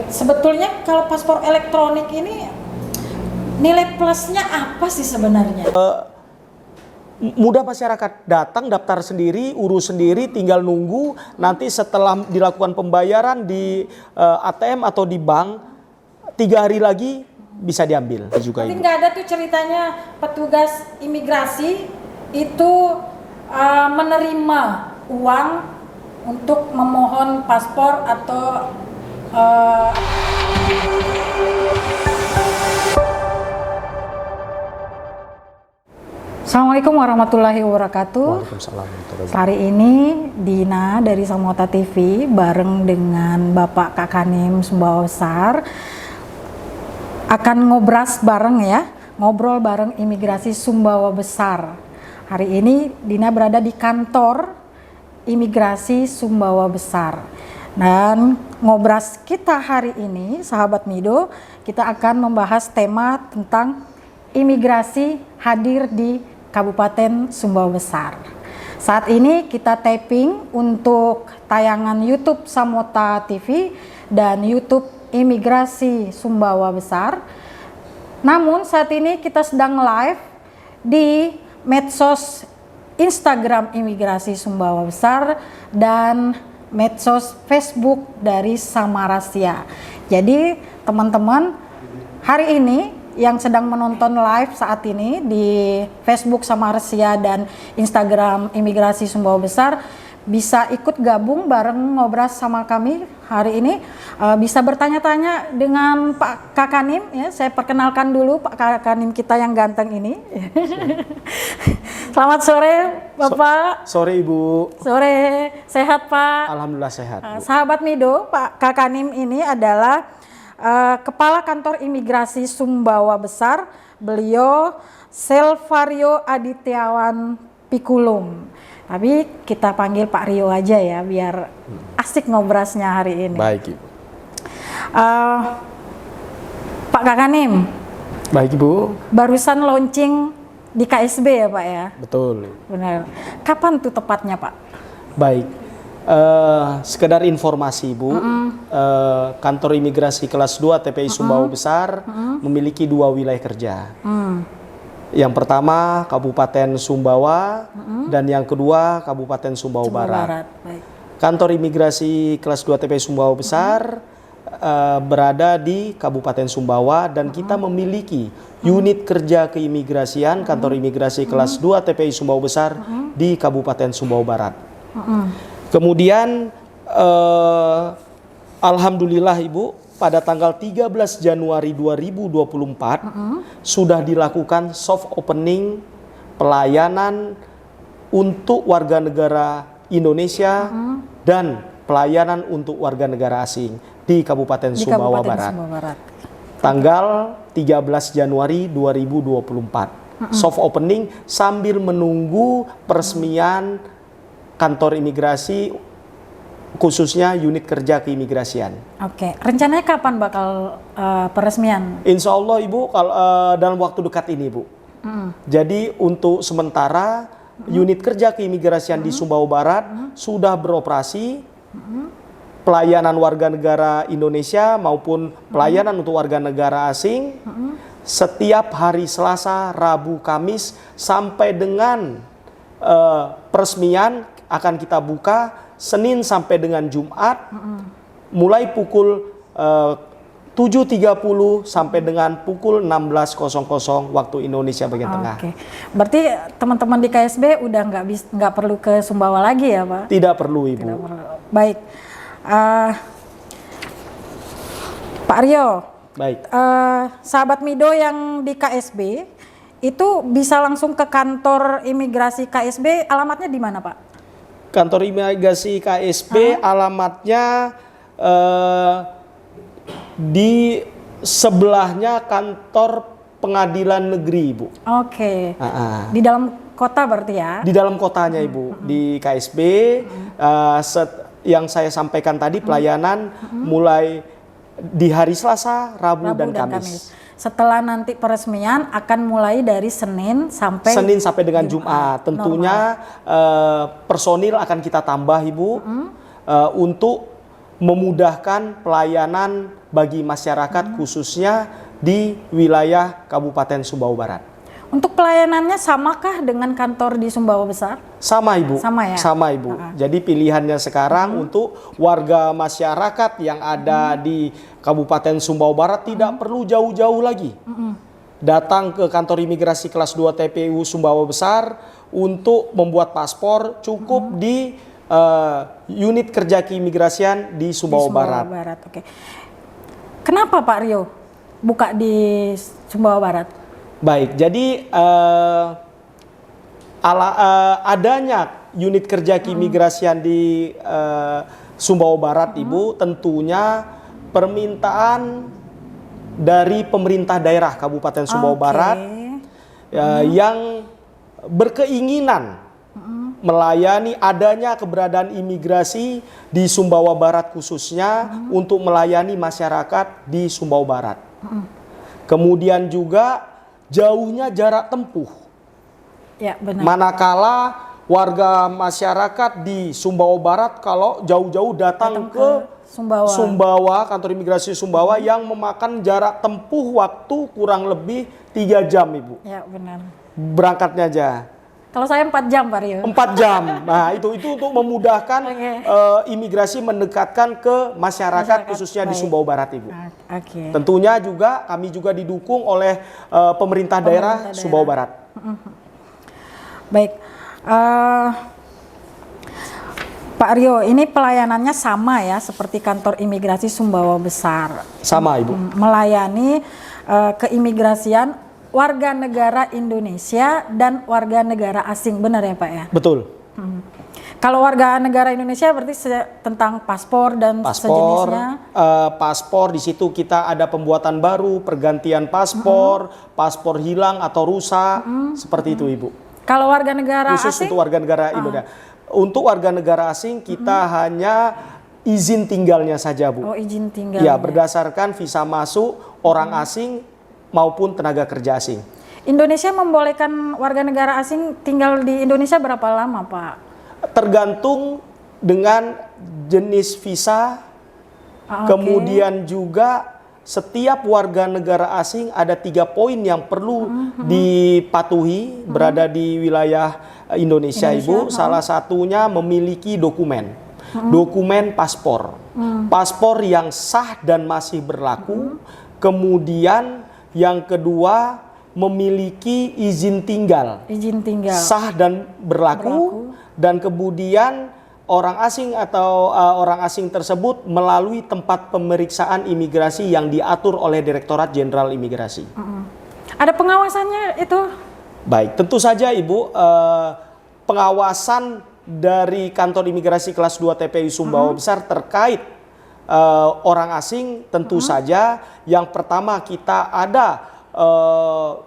Sebetulnya kalau paspor elektronik ini nilai plusnya apa sih sebenarnya? Mudah masyarakat datang, daftar sendiri, urus sendiri, tinggal nunggu. Nanti setelah dilakukan pembayaran di ATM atau di bank, 3 hari lagi bisa diambil juga. Tapi nggak ada tuh ceritanya petugas imigrasi itu menerima uang untuk memohon paspor atau Assalamualaikum warahmatullahi wabarakatuh. Waalaikumsalam warahmatullahi wabarakatuh. Hari ini Dina dari Samota TV bareng dengan Bapak Kakanim Sumbawa Besar akan ngobrol bareng imigrasi Sumbawa Besar. Hari ini Dina berada di kantor imigrasi Sumbawa Besar. Dan ngobras kita hari ini, sahabat Mido, kita akan membahas tema tentang imigrasi hadir di Kabupaten Sumbawa Besar. Saat ini kita taping untuk tayangan YouTube Samota TV dan YouTube Imigrasi Sumbawa Besar. Namun saat ini kita sedang live di medsos Instagram Imigrasi Sumbawa Besar dan medsos Facebook dari Samarasia. Jadi teman-teman, hari ini yang sedang menonton live saat ini di Facebook Samarasia dan Instagram Imigrasi Sumbawa Besar bisa ikut gabung bareng ngobras sama kami hari ini. Bisa bertanya-tanya dengan Pak Kakanim ya. Saya perkenalkan dulu Pak Kakanim kita yang ganteng ini. Selamat sore Bapak. Sore Ibu. Sore, sehat Pak? Alhamdulillah sehat. Sahabat Mido, Pak Kakanim ini adalah Kepala Kantor Imigrasi Sumbawa Besar. Beliau Selvario Adityawan Pikulum. Tapi kita panggil Pak Rio aja ya, biar asik ngobrasnya hari ini. Baik Ibu. Pak Kakanim. Baik Ibu. Barusan launching di KSB ya Pak ya? Betul. Benar. Kapan tuh tepatnya Pak? Baik. Sekedar informasi Ibu, kantor imigrasi kelas 2 TPI Sumbawa Besar memiliki 2 wilayah kerja. Yang pertama Kabupaten Sumbawa dan yang kedua Kabupaten Sumbawa Barat. Baik. Kantor imigrasi kelas 2 TPI Sumbawa Besar berada di Kabupaten Sumbawa dan kita memiliki unit kerja keimigrasian kantor imigrasi kelas 2 TPI Sumbawa Besar di Kabupaten Sumbawa Barat. Kemudian alhamdulillah Ibu, pada tanggal 13 Januari 2024 sudah dilakukan soft opening pelayanan untuk warga negara Indonesia dan pelayanan untuk warga negara asing di Kabupaten Sumbawa Barat. Tanggal 13 Januari 2024. Soft opening sambil menunggu peresmian kantor imigrasi khususnya unit kerja keimigrasian. Oke, rencananya kapan bakal peresmian? Insya Allah Ibu, kalau dalam waktu dekat ini Ibu. Jadi untuk sementara unit kerja keimigrasian di Sumbawa Barat sudah beroperasi. Pelayanan warga negara Indonesia maupun pelayanan untuk warga negara asing setiap hari Selasa, Rabu, Kamis sampai dengan peresmian akan kita buka Senin sampai dengan Jumat mulai pukul 7.30 sampai dengan pukul 16.00 waktu Indonesia bagian tengah. Oke, berarti teman-teman di KSB udah nggak perlu ke Sumbawa lagi ya Pak? Tidak perlu Ibu. Tidak perlu. Baik, Pak Rio. Baik. Sahabat Mido yang di KSB itu bisa langsung ke kantor imigrasi KSB. Alamatnya di mana Pak? Kantor imigrasi KSB alamatnya di sebelahnya kantor pengadilan negeri Ibu. Oke. Di dalam kota berarti ya? Di dalam kotanya Ibu. Di KSB yang saya sampaikan tadi pelayanan mulai di hari Selasa, Rabu dan Kamis. Setelah nanti peresmian akan mulai dari Senin sampai dengan Jumat. Tentunya personil akan kita tambah Ibu untuk memudahkan pelayanan bagi masyarakat khususnya di wilayah Kabupaten Sumbawa Barat. Untuk pelayanannya samakah dengan kantor di Sumbawa Besar? Sama Ibu. Sama ya? Sama Ibu. Jadi pilihannya sekarang untuk warga masyarakat yang ada di Kabupaten Sumbawa Barat tidak perlu jauh-jauh lagi. Datang ke kantor imigrasi kelas 2 TPU Sumbawa Besar untuk membuat paspor cukup di unit kerja keimigrasian di Sumbawa Barat. Oke. Kenapa Pak Rio buka di Sumbawa Barat? Baik, jadi adanya unit kerja keimigrasian di Sumbawa Barat, Ibu, tentunya permintaan dari pemerintah daerah Kabupaten Sumbawa Barat yang berkeinginan melayani adanya keberadaan imigrasi di Sumbawa Barat khususnya untuk melayani masyarakat di Sumbawa Barat. Kemudian juga jauhnya jarak tempuh. Ya, benar. Manakala warga masyarakat di Sumbawa Barat kalau jauh-jauh datang ke Sumbawa, kantor imigrasi Sumbawa yang memakan jarak tempuh waktu kurang lebih 3 jam, Ibu. Ya, benar. Berangkatnya aja. Kalau saya 4 jam, Pak Rio. 4 jam. Nah, itu untuk memudahkan imigrasi mendekatkan ke masyarakat khususnya di Sumbawa Barat, Ibu. Tentunya juga kami juga didukung oleh pemerintah daerah Sumbawa Barat. Baik. Pak Rio, ini pelayanannya sama ya seperti kantor imigrasi Sumbawa Besar. Sama, Ibu. Melayani keimigrasian warga negara Indonesia dan warga negara asing, benar ya Pak ya? Betul. Kalau warga negara Indonesia berarti tentang paspor dan sejenisnya? Paspor di situ kita ada pembuatan baru, pergantian paspor, paspor hilang atau rusak, seperti itu Ibu. Kalau warga negara khusus asing? Untuk warga negara Indonesia. Untuk warga negara asing kita hanya izin tinggalnya saja, Bu. Oh, izin tinggal. Ya, berdasarkan visa masuk orang asing maupun tenaga kerja asing. Indonesia membolehkan warga negara asing tinggal di Indonesia berapa lama, Pak? Tergantung dengan jenis visa, kemudian juga setiap warga negara asing ada 3 poin yang perlu dipatuhi berada di wilayah Indonesia, Ibu. Salah satunya memiliki dokumen, dokumen paspor, paspor yang sah dan masih berlaku, kemudian yang kedua memiliki izin tinggal, sah dan berlaku. Dan kemudian orang asing atau orang asing tersebut melalui tempat pemeriksaan imigrasi yang diatur oleh Direktorat Jenderal Imigrasi. Ada pengawasannya itu? Baik, tentu saja Ibu, pengawasan dari kantor imigrasi kelas 2 TPI Sumbawa Besar terkait orang asing tentu saja yang pertama kita ada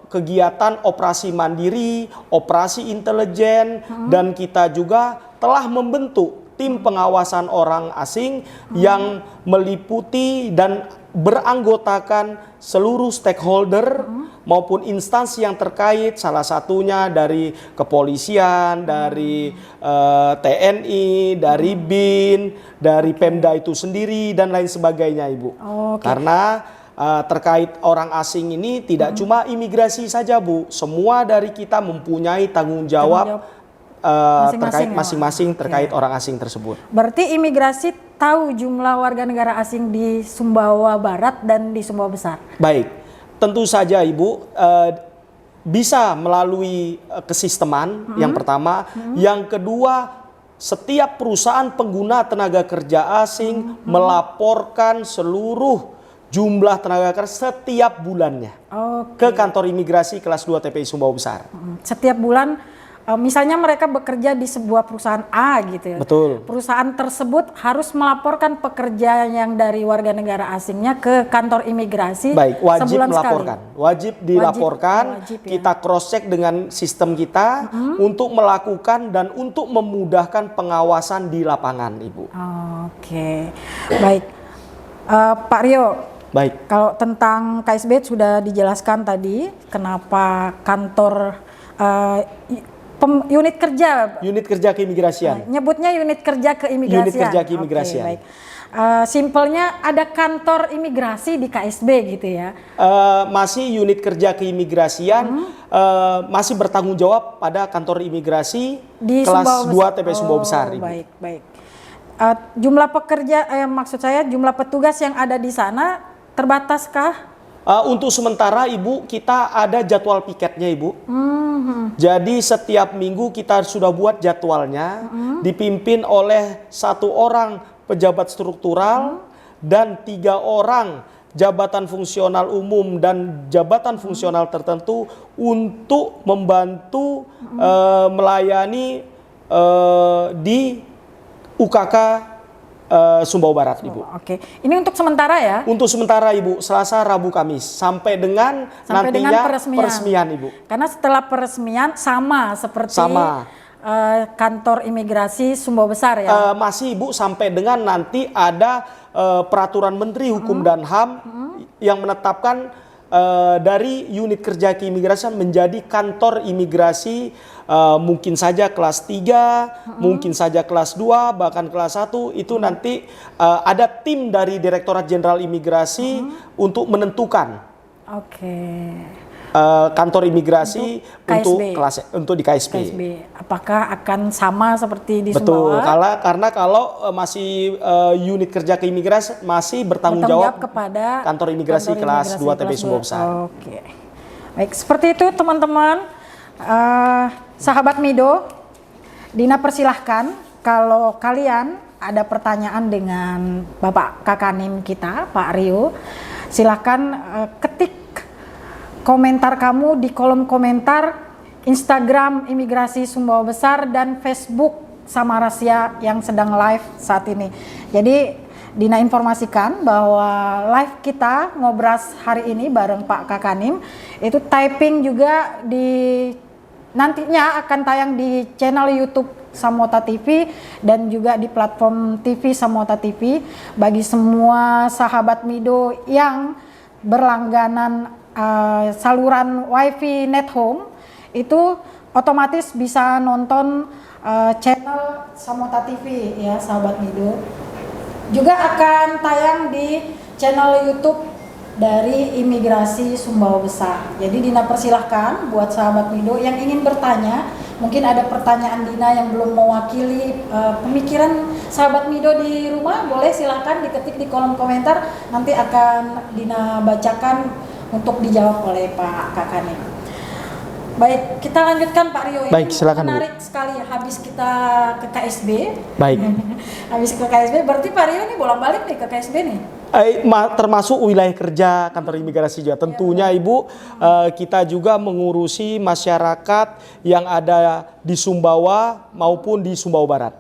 kegiatan operasi mandiri, operasi intelijen, dan kita juga telah membentuk tim pengawasan orang asing yang meliputi dan beranggotakan seluruh stakeholder maupun instansi yang terkait, salah satunya dari kepolisian, dari TNI, dari BIN, dari Pemda itu sendiri dan lain sebagainya, Ibu. Karena terkait orang asing ini tidak cuma imigrasi saja, Bu. Semua dari kita mempunyai tanggung jawab terkait masing-masing terkait orang asing tersebut. Berarti imigrasi tahu jumlah warga negara asing di Sumbawa Barat dan di Sumbawa Besar? Baik, tentu saja Ibu bisa melalui kesisteman yang pertama. Yang kedua, setiap perusahaan pengguna tenaga kerja asing melaporkan seluruh jumlah tenaga kerja setiap bulannya ke kantor imigrasi kelas 2 TPI Sumbawa Besar. Setiap bulan, misalnya mereka bekerja di sebuah perusahaan A gitu ya. Betul. Perusahaan tersebut harus melaporkan pekerja yang dari warga negara asingnya ke kantor imigrasi. Baik, wajib sebulan melaporkan. Sekali. Wajib dilaporkan. Wajib, ya. Kita cross check dengan sistem kita untuk melakukan dan untuk memudahkan pengawasan di lapangan, Ibu. Oke. Baik. Pak Rio. Baik. Kalau tentang KSB sudah dijelaskan tadi kenapa kantor unit kerja keimigrasian. Nyebutnya unit kerja keimigrasian. Unit kerja keimigrasian. Baik. simpelnya ada kantor imigrasi di KSB gitu ya. Masih unit kerja keimigrasian masih bertanggung jawab pada kantor imigrasi Di kelas Sumbawa 2 TP Sumbawa Besar, Ibu. Baik, baik. Jumlah pekerja, maksud saya jumlah petugas yang ada di sana terbataskah? Untuk sementara Ibu, kita ada jadwal piketnya Ibu. Jadi setiap minggu kita sudah buat jadwalnya, dipimpin oleh 1 orang pejabat struktural dan 3 orang jabatan fungsional umum dan jabatan fungsional tertentu untuk membantu melayani di UKK Sumbawa Barat, Ibu. Oke, ini untuk sementara ya? Untuk sementara Ibu, Selasa, Rabu, Kamis sampai dengan nantinya peresmian Ibu. Karena setelah peresmian sama seperti kantor imigrasi Sumbawa Besar ya? Masih Ibu, sampai dengan nanti ada peraturan Menteri Hukum dan HAM yang menetapkan dari unit kerja keimigrasian menjadi kantor imigrasi, mungkin saja kelas 3, mungkin saja kelas 2, bahkan kelas 1, itu nanti ada tim dari Direktorat Jenderal Imigrasi untuk menentukan kantor imigrasi untuk di KSB. Apakah akan sama seperti di Betul, Sumbawa? karena kalau masih unit kerja keimigrasi masih bertanggung jawab kepada kantor imigrasi kelas 2 TP Sumbawa Besar. Oke, baik, seperti itu teman-teman. Sahabat Mido, Dina persilahkan kalau kalian ada pertanyaan dengan Bapak Kakanim kita, Pak Rio, silahkan ketik komentar kamu di kolom komentar Instagram Imigrasi Sumbawa Besar dan Facebook Samarasia yang sedang live saat ini. Jadi Dina informasikan bahwa live kita ngobras hari ini bareng Pak Kakanim itu typing juga nantinya akan tayang di channel YouTube Samota TV dan juga di platform TV Samota TV. Bagi semua sahabat Mido yang berlangganan saluran WiFi Net Home itu otomatis bisa nonton channel Samota TV ya sahabat Mido. Juga akan tayang di channel YouTube dari Imigrasi Sumbawa Besar. Jadi Dina persilahkan buat sahabat Mido yang ingin bertanya, mungkin ada pertanyaan Dina yang belum mewakili pemikiran sahabat Mido di rumah, boleh silahkan diketik di kolom komentar, nanti akan Dina bacakan untuk dijawab oleh Pak Kakanim. Baik, kita lanjutkan Pak Rio. Baik, silakan. Menarik sekali habis kita ke KSB. Baik. Habis ke KSB, berarti Pak Rio ini bolak-balik nih ke KSB nih. Termasuk wilayah kerja kantor imigrasi juga. Tentunya Ibu, kita juga mengurusi masyarakat yang ada di Sumbawa maupun di Sumbawa Barat.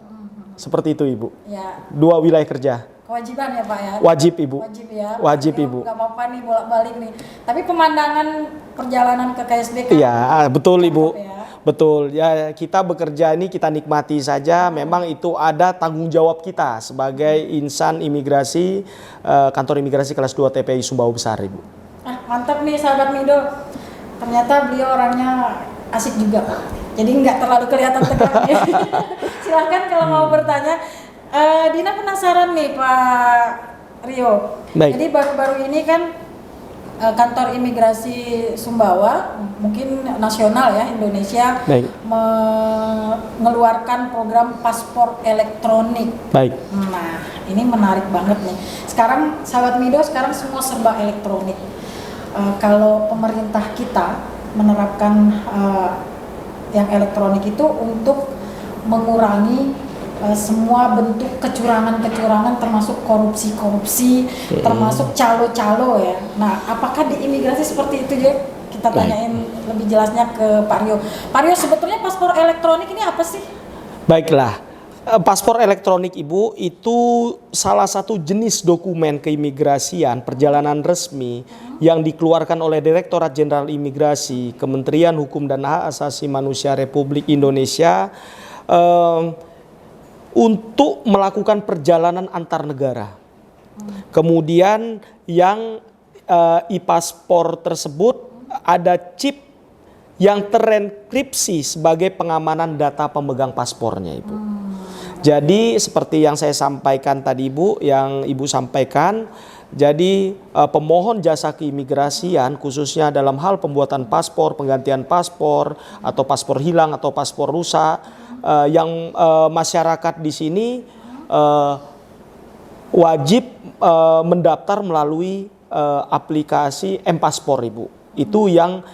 Seperti itu Ibu. Ya. 2 wilayah kerja. Kewajiban ya Pak ya? Wajib Ibu. Wajib ya? Wajib Ibu. Gak apa-apa nih bolak-balik nih. Tapi pemandangan perjalanan ke KSB kan? Iya, betul Ibu. Ya. Betul, ya kita bekerja ini kita nikmati saja. Memang itu ada tanggung jawab kita sebagai insan imigrasi, kantor imigrasi kelas 2 TPI Sumbawa Besar Ibu. Mantap nih sahabat Mido. Ternyata beliau orangnya asik juga Pak. Jadi nggak terlalu kelihatan tegang ya. Silahkan kalau mau bertanya. Dina penasaran nih Pak Rio. Baik. Jadi baru-baru ini kan kantor imigrasi Sumbawa, mungkin nasional ya Indonesia, mengeluarkan program paspor elektronik. Baik. Nah ini menarik banget nih. Sekarang sahabat Mido sekarang semua serba elektronik. Kalau pemerintah kita menerapkan yang elektronik itu untuk mengurangi semua bentuk kecurangan-kecurangan termasuk korupsi-korupsi, termasuk calo-calo ya. Nah, apakah di imigrasi seperti itu juga? Kita tanyain lebih jelasnya ke Pak Rio. Pak Rio, sebetulnya paspor elektronik ini apa sih? Baiklah, paspor elektronik Ibu itu salah satu jenis dokumen keimigrasian perjalanan resmi yang dikeluarkan oleh Direktorat Jenderal Imigrasi, Kementerian Hukum dan Hak Asasi Manusia Republik Indonesia untuk melakukan perjalanan antar negara. Kemudian yang e-paspor tersebut ada chip yang terenkripsi sebagai pengamanan data pemegang paspornya Ibu. Jadi seperti yang saya sampaikan tadi Bu, yang Ibu sampaikan, jadi pemohon jasa keimigrasian khususnya dalam hal pembuatan paspor, penggantian paspor, atau paspor hilang atau paspor rusak, yang masyarakat di sini wajib mendaftar melalui aplikasi M-Paspor Ibu. Itu yang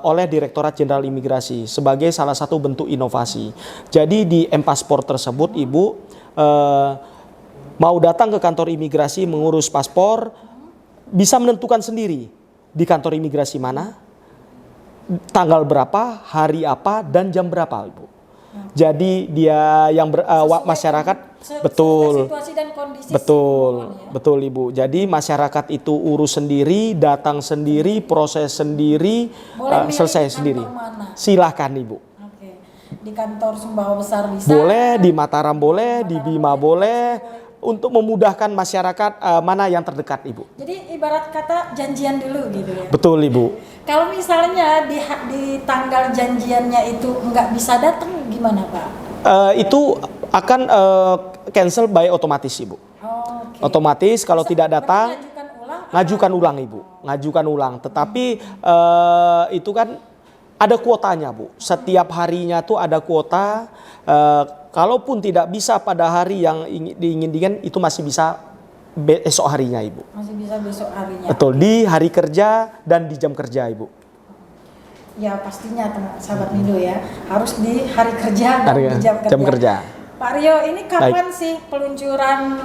oleh Direktorat Jenderal Imigrasi sebagai salah satu bentuk inovasi. Jadi di M-Paspor tersebut Ibu mau datang ke kantor imigrasi mengurus paspor, bisa menentukan sendiri di kantor imigrasi mana, tanggal berapa, hari apa, dan jam berapa Ibu. Jadi dia yang masyarakat betul, situasi dan kondisi betul Ibu. Jadi masyarakat itu urus sendiri, datang sendiri, proses sendiri, selesai sendiri. Silahkan Ibu. Oke. Di kantor Sumbawa Besar bisa. Boleh, di Mataram boleh, di Bima boleh, untuk memudahkan masyarakat mana yang terdekat Ibu. Jadi ibarat kata janjian dulu gitu ya. Betul Ibu. Kalau misalnya di tanggal janjiannya itu nggak bisa datang gimana Pak? Itu akan cancel by otomatis Ibu. Okay. Otomatis kalau tidak datang ngajukan ulang Ibu, ngajukan ulang. Tetapi itu kan ada kuotanya Bu. Setiap harinya tuh ada kuota. Kalaupun tidak bisa pada hari yang diinginkan, itu masih bisa esok harinya Ibu. Masih bisa besok harinya. Betul, di hari kerja dan di jam kerja Ibu. Ya pastinya sahabat Mido ya, harus di hari kerja dan di jam kerja. Pak Rio, ini kapan sih peluncuran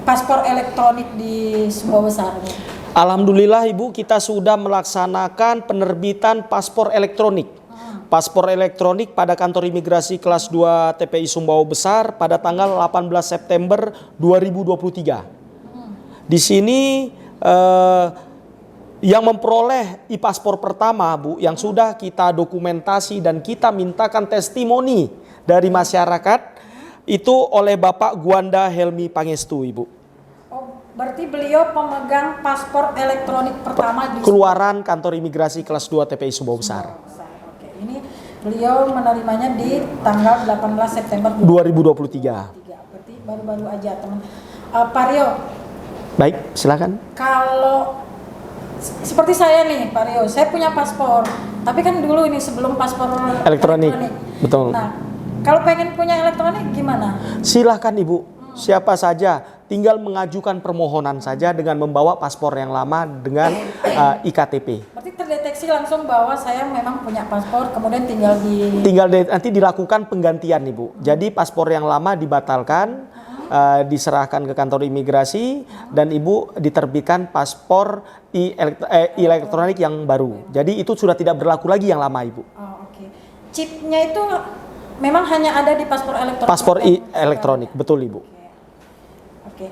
paspor elektronik di Sumbawa Besar? Alhamdulillah Ibu, kita sudah melaksanakan penerbitan paspor elektronik. Paspor elektronik pada kantor imigrasi kelas 2 TPI Sumbawa Besar pada tanggal 18 September 2023. Di sini yang memperoleh e-paspor pertama Bu, yang sudah kita dokumentasi dan kita mintakan testimoni dari masyarakat, itu oleh Bapak Gwanda Helmi Pangestu Ibu. Oh, berarti beliau pemegang paspor elektronik pertama di keluaran kantor imigrasi kelas 2 TPI Sumbawa Besar. Oke, ini beliau menerimanya di tanggal 18 September 2023. Berarti baru-baru aja teman. Pak Rio. Baik, silakan. Kalau seperti saya nih Pak Rio, saya punya paspor. Tapi kan dulu ini sebelum paspor elektronik. Betul. Nah, kalau pengen punya elektronik gimana? Silahkan Ibu, siapa saja. Tinggal mengajukan permohonan saja dengan membawa paspor yang lama dengan IKTP. Berarti terdeteksi langsung bahwa saya memang punya paspor, kemudian nanti dilakukan penggantian Ibu. Jadi paspor yang lama dibatalkan, diserahkan ke kantor imigrasi, dan Ibu diterbitkan paspor elektronik yang baru. Jadi itu sudah tidak berlaku lagi yang lama Ibu. Oh, oke. Chipnya itu memang hanya ada di paspor elektronik. Paspor elektronik, betul Ibu. Oke.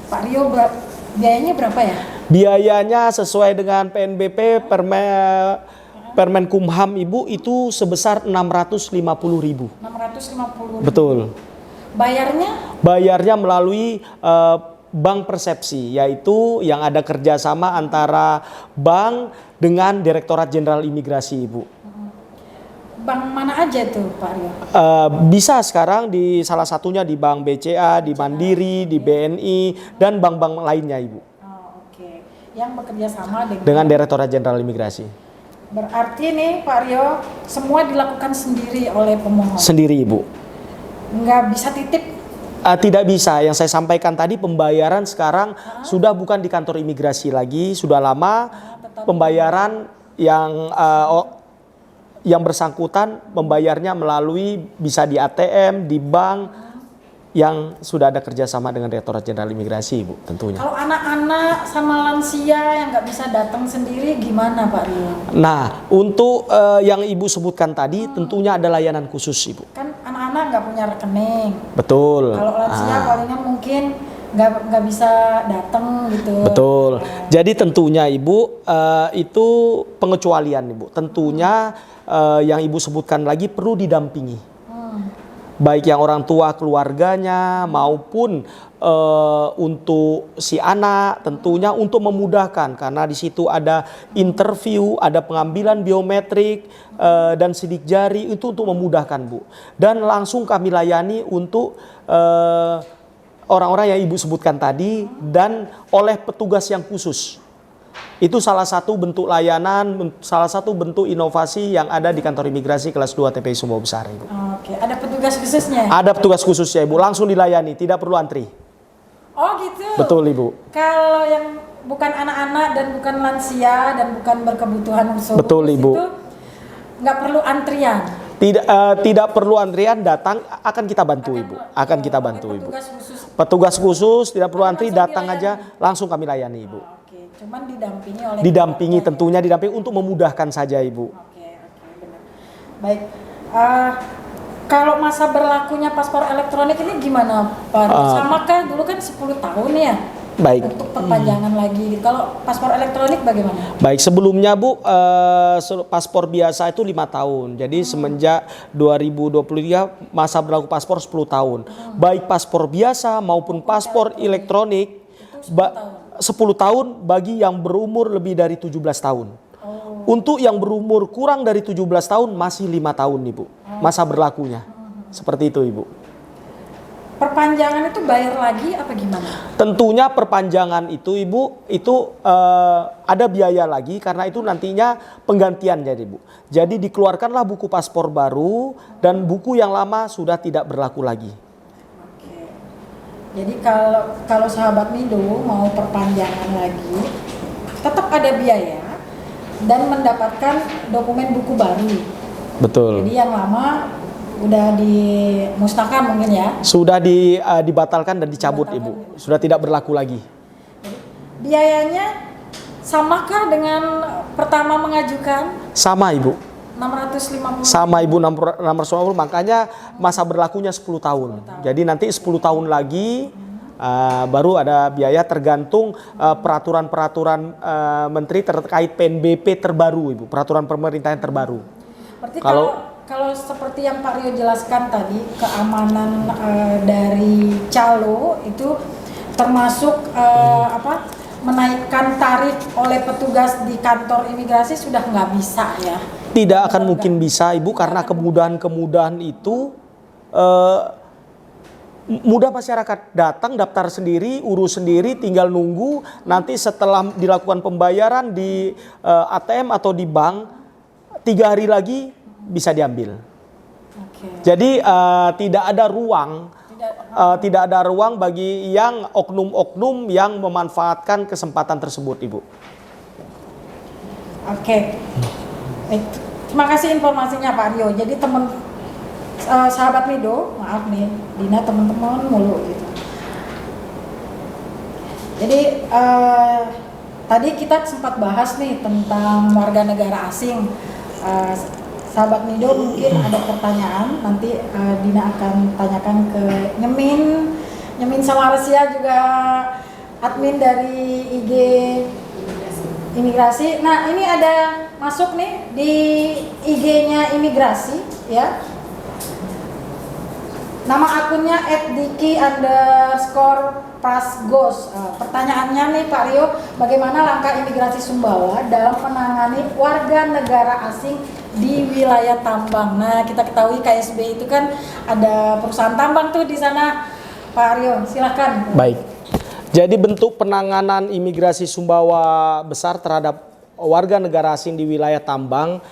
Pak Rio, biayanya berapa ya? Biayanya sesuai dengan PNBP Permenkumham Ibu itu sebesar 650.000. 650.000. Betul. Bayarnya? Bayarnya melalui bank persepsi, yaitu yang ada kerjasama antara bank dengan Direktorat Jenderal Imigrasi Ibu. Bank mana aja tuh Pak Rio? Bisa sekarang di salah satunya di Bank BCA, di Mandiri, di BNI, dan bank-bank lainnya Ibu. Oh, oke. Yang bekerja sama dengan Direktorat Jenderal Imigrasi. Berarti nih Pak Rio, semua dilakukan sendiri oleh pemohon? Sendiri Ibu. Nggak bisa titip? Tidak bisa. Yang saya sampaikan tadi, pembayaran sekarang sudah bukan di kantor imigrasi lagi, sudah lama. Pembayaran yang bersangkutan membayarnya melalui bisa di ATM, di bank yang sudah ada kerjasama dengan Direktorat Jenderal Imigrasi Ibu tentunya. Kalau anak-anak sama lansia yang nggak bisa datang sendiri gimana Pak Rio? Nah, untuk yang Ibu sebutkan tadi tentunya ada layanan khusus Ibu. Kan anak-anak nggak punya rekening. Betul. Kalau lansia palingan mungkin nggak bisa datang gitu. Betul. Jadi tentunya Ibu itu pengecualian Ibu. Tentunya yang Ibu sebutkan lagi perlu didampingi. Baik yang orang tua keluarganya maupun untuk si anak, tentunya untuk memudahkan karena di situ ada interview, ada pengambilan biometrik dan sidik jari, itu untuk memudahkan Bu. Dan langsung kami layani untuk orang-orang yang Ibu sebutkan tadi dan oleh petugas yang khusus. Itu salah satu bentuk layanan, salah satu bentuk inovasi yang ada di kantor imigrasi kelas 2 TPI Sumbawa Besar, Ibu. Oke, ada petugas khususnya? Ada petugas khususnya, Ibu. Langsung dilayani, tidak perlu antri. Oh gitu? Betul, Ibu. Kalau yang bukan anak-anak dan bukan lansia dan bukan berkebutuhan khusus, Betul, Ibu. itu nggak perlu antrian? Tidak perlu antrian, datang akan kita bantu, Ibu. Akan kita bantu, Ibu. Petugas khusus? Petugas khusus, tidak perlu antri, Langsung datang dilayani? aja, langsung kami layani, Ibu. Oke, cuman didampingi oleh Didampingi, keluarga, tentunya didampingi untuk memudahkan saja, Ibu. Oke, benar. Baik. Kalau masa berlakunya paspor elektronik ini gimana, Pak? Sama kan dulu kan 10 tahun ya? Baik. Untuk perpanjangan lagi. Kalau paspor elektronik bagaimana? Baik, sebelumnya Bu, paspor biasa itu 5 tahun. Jadi semenjak 2023 masa berlaku paspor 10 tahun. Baik paspor biasa maupun paspor elektronik 10 tahun bagi yang berumur lebih dari 17 tahun. Untuk yang berumur kurang dari 17 tahun masih 5 tahun nih Bu, masa berlakunya. Seperti itu Ibu. Perpanjangan itu bayar lagi apa gimana? Tentunya perpanjangan itu Ibu, itu ada biaya lagi karena itu nantinya penggantian jadi Bu. Jadi dikeluarkanlah buku paspor baru dan buku yang lama sudah tidak berlaku lagi. Oke. Jadi kalau sahabat Mido mau perpanjangan lagi, tetap ada biaya dan mendapatkan dokumen buku baru. Betul. Jadi yang lama udah dimusnahkan mungkin ya? Sudah dibatalkan dan dicabut Ibu. Sudah tidak berlaku lagi. Biayanya samakah dengan pertama mengajukan? Sama Ibu. 650. Sama Ibu, 650, makanya masa berlakunya 10 tahun. Jadi nanti 10 tahun lagi baru ada biaya tergantung peraturan-peraturan menteri terkait PNBP terbaru Ibu, peraturan pemerintah yang terbaru. Berarti kalau seperti yang Pak Rio jelaskan tadi, keamanan dari calo itu termasuk menaikkan tarif oleh petugas di kantor imigrasi sudah nggak bisa ya? Tidak akan mungkin bisa Ibu karena kemudahan-kemudahan itu mudah masyarakat datang, daftar sendiri, urus sendiri, tinggal nunggu. Nanti setelah dilakukan pembayaran di ATM atau di bank, 3 hari lagi bisa diambil. Jadi tidak ada ruang bagi yang oknum-oknum yang memanfaatkan kesempatan tersebut, Ibu. Oke. Terima kasih informasinya Pak Rio. Jadi sahabat Mido, maaf nih, Dina teman-teman mulu gitu. Jadi tadi kita sempat bahas nih tentang warga negara asing. Sahabat Mido mungkin ada pertanyaan, nanti Dina akan tanyakan ke Nyemin sama Resia juga admin dari IG Imigrasi. Nah ini ada masuk nih di IG-nya Imigrasi ya. Nama akunnya @diki_prasgos. Pertanyaannya nih Pak Rio, bagaimana langkah imigrasi Sumbawa dalam menangani warga negara asing di wilayah tambang? Nah kita ketahui KSB itu kan ada perusahaan tambang tuh di sana, Pak Rio. Silakan. Baik. Jadi bentuk penanganan imigrasi Sumbawa Besar terhadap warga negara asing di wilayah tambang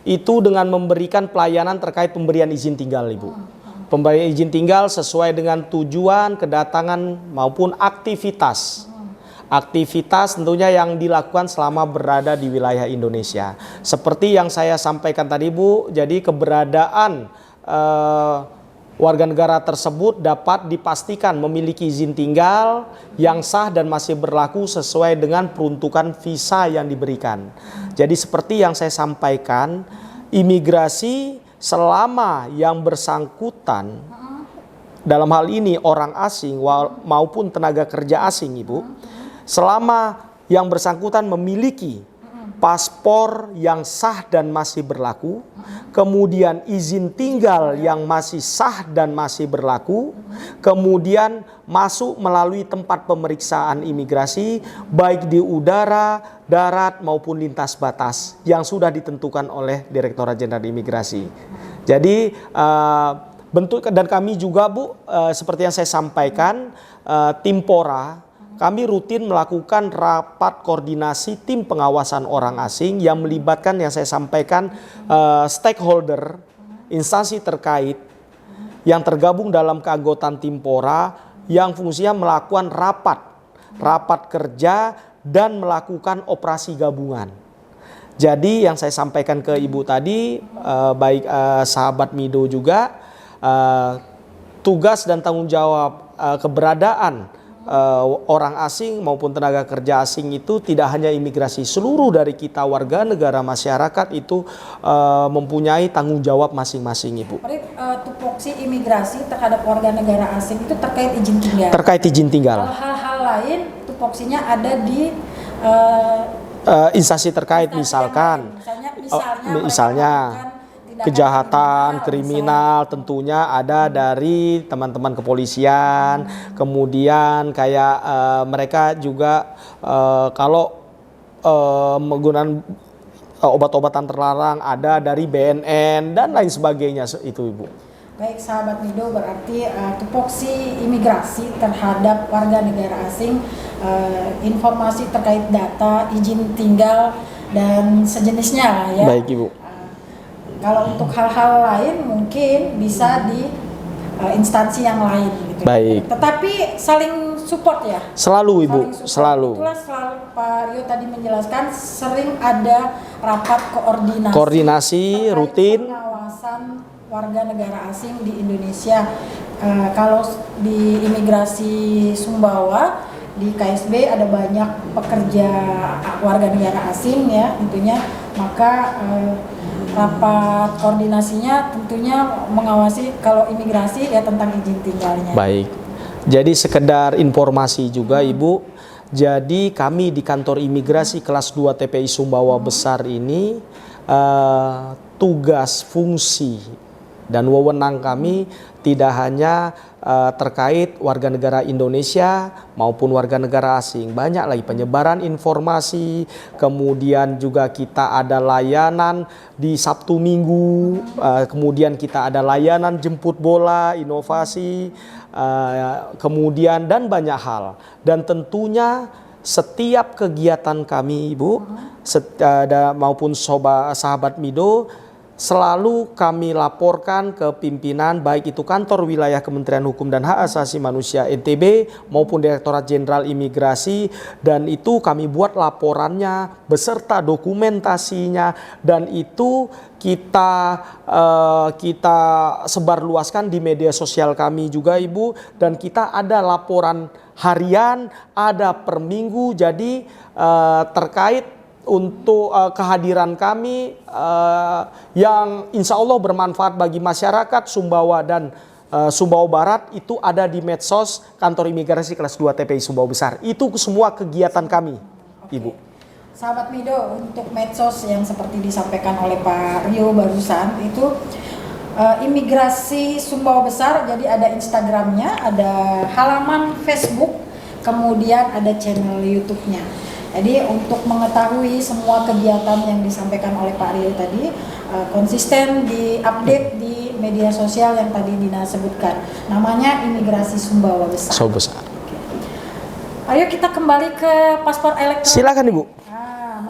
itu dengan memberikan pelayanan terkait pemberian izin tinggal, Ibu. Pemberian izin tinggal sesuai dengan tujuan, kedatangan maupun aktivitas. Aktivitas tentunya yang dilakukan selama berada di wilayah Indonesia. Seperti yang saya sampaikan tadi Bu, jadi keberadaan warga negara tersebut dapat dipastikan memiliki izin tinggal yang sah dan masih berlaku sesuai dengan peruntukan visa yang diberikan. Jadi seperti yang saya sampaikan, imigrasi selama yang bersangkutan dalam hal ini orang asing maupun tenaga kerja asing Ibu, selama yang bersangkutan memiliki paspor yang sah dan masih berlaku, kemudian izin tinggal yang masih sah dan masih berlaku, kemudian masuk melalui tempat pemeriksaan imigrasi baik di udara, darat maupun lintas batas yang sudah ditentukan oleh Direktorat Jenderal Imigrasi. Jadi bentuk dan kami juga Bu, seperti yang saya sampaikan, tim Pora, kami rutin melakukan rapat koordinasi tim pengawasan orang asing yang melibatkan yang saya sampaikan stakeholder, instansi terkait yang tergabung dalam keanggotaan tim Pora yang fungsinya melakukan rapat kerja dan melakukan operasi gabungan. Jadi yang saya sampaikan ke Ibu tadi, baik sahabat Mido juga, tugas dan tanggung jawab keberadaan orang asing maupun tenaga kerja asing itu tidak hanya imigrasi, seluruh dari kita warga negara masyarakat itu mempunyai tanggung jawab masing-masing Ibu. Tupoksi imigrasi terhadap warga negara asing itu terkait izin tinggal. Terkait izin tinggal. Kalau hal-hal lain tupoksinya ada di instansi terkait, misalkan misalnya kejahatan kriminal tentunya ada dari teman-teman kepolisian, kemudian kayak mereka juga kalau menggunakan obat-obatan terlarang ada dari BNN dan lain sebagainya itu Ibu. Baik sahabat Mido, berarti tupoksi imigrasi terhadap warga negara asing, informasi terkait data, izin tinggal dan sejenisnya lah ya. Baik Ibu. Kalau untuk hal-hal lain mungkin bisa di instansi yang lain gitu. Baik. Tetapi saling support ya. Selalu Ibu, selalu. Itulah selalu Pak Rio tadi menjelaskan sering ada rapat koordinasi rutin pengawasan warga negara asing di Indonesia. Kalau di imigrasi Sumbawa di KSB ada banyak pekerja warga negara asing ya tentunya, maka rapat koordinasinya tentunya mengawasi kalau imigrasi ya tentang izin tinggalnya. Baik. Jadi sekedar informasi juga Ibu. Jadi kami di kantor imigrasi kelas 2 TPI Sumbawa Besar ini tugas, fungsi dan wewenang kami tidak hanya terkait warga negara Indonesia maupun warga negara asing. Banyak lagi penyebaran informasi, kemudian juga kita ada layanan di Sabtu Minggu, kemudian kita ada layanan jemput bola, inovasi, kemudian dan banyak hal. Dan tentunya setiap kegiatan kami Ibu, maupun sahabat Mido, selalu kami laporkan ke pimpinan baik itu kantor wilayah Kementerian Hukum dan Hak Asasi Manusia NTB maupun Direktorat Jenderal Imigrasi, dan itu kami buat laporannya beserta dokumentasinya dan itu kita sebarluaskan di media sosial kami juga Ibu, dan kita ada laporan harian, ada per minggu. Jadi terkait untuk kehadiran kami yang insya Allah bermanfaat bagi masyarakat Sumbawa dan Sumbawa Barat itu ada di medsos kantor imigrasi kelas 2 TPI Sumbawa Besar. Itu semua kegiatan kami. Oke. Ibu. Sahabat Mido, untuk medsos yang seperti disampaikan oleh Pak Rio barusan itu imigrasi Sumbawa Besar, jadi ada Instagramnya, ada halaman Facebook, kemudian ada channel YouTube-nya. Jadi untuk mengetahui semua kegiatan yang disampaikan oleh Pak Rio tadi konsisten di-update di media sosial yang tadi Dina sebutkan. Namanya Imigrasi Sumbawa Besar. Sumbawa Besar. Ayo kita kembali ke paspor elektronik. Silakan Ibu.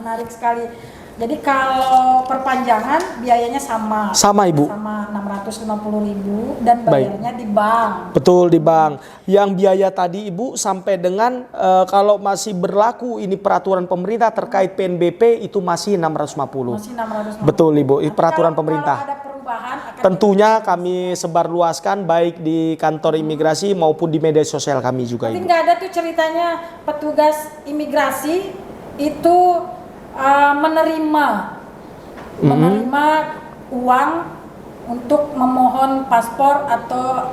Menarik sekali. Jadi kalau perpanjangan biayanya sama. Sama Ibu. Sama 650.000 dan bayarnya di bank. Betul, di bank. Yang biaya tadi Ibu sampai dengan kalau masih berlaku ini peraturan pemerintah terkait PNBP itu masih 650. Masih 650. Betul Ibu, peraturan pemerintah. Kalau ada perubahan tentunya kami sebarluaskan baik di kantor imigrasi maupun di media sosial kami juga Ibu. Tapi nggak ada tuh ceritanya petugas imigrasi itu menerima uang untuk memohon paspor atau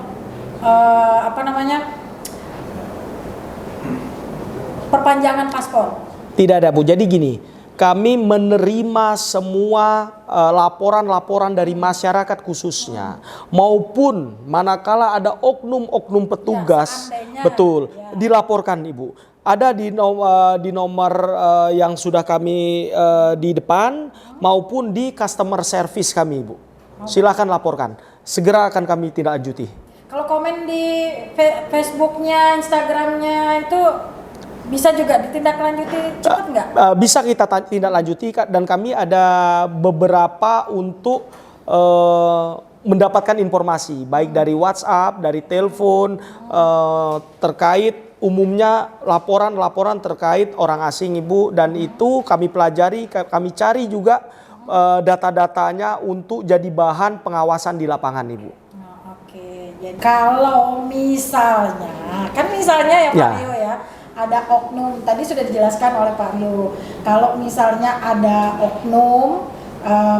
perpanjangan paspor. Tidak ada Bu. Jadi gini, kami menerima semua laporan-laporan dari masyarakat khususnya, maupun manakala ada oknum-oknum petugas, seandainya, betul, dilaporkan Ibu. Ada di nomor yang sudah kami di depan maupun di customer service kami, Ibu. Silakan laporkan, segera akan kami tindak lanjuti. Kalau komen di Facebooknya, Instagramnya itu bisa juga ditindaklanjuti cepat nggak? Bisa kita tindak lanjuti, dan kami ada beberapa untuk mendapatkan informasi baik dari WhatsApp, dari telepon terkait umumnya laporan-laporan terkait orang asing, Ibu, dan itu kami pelajari, kami cari juga data-datanya untuk jadi bahan pengawasan di lapangan, Ibu. Oke, jadi kalau misalnya, kan misalnya ya Pak Rio ya, ada oknum, tadi sudah dijelaskan oleh Pak Rio, kalau misalnya ada oknum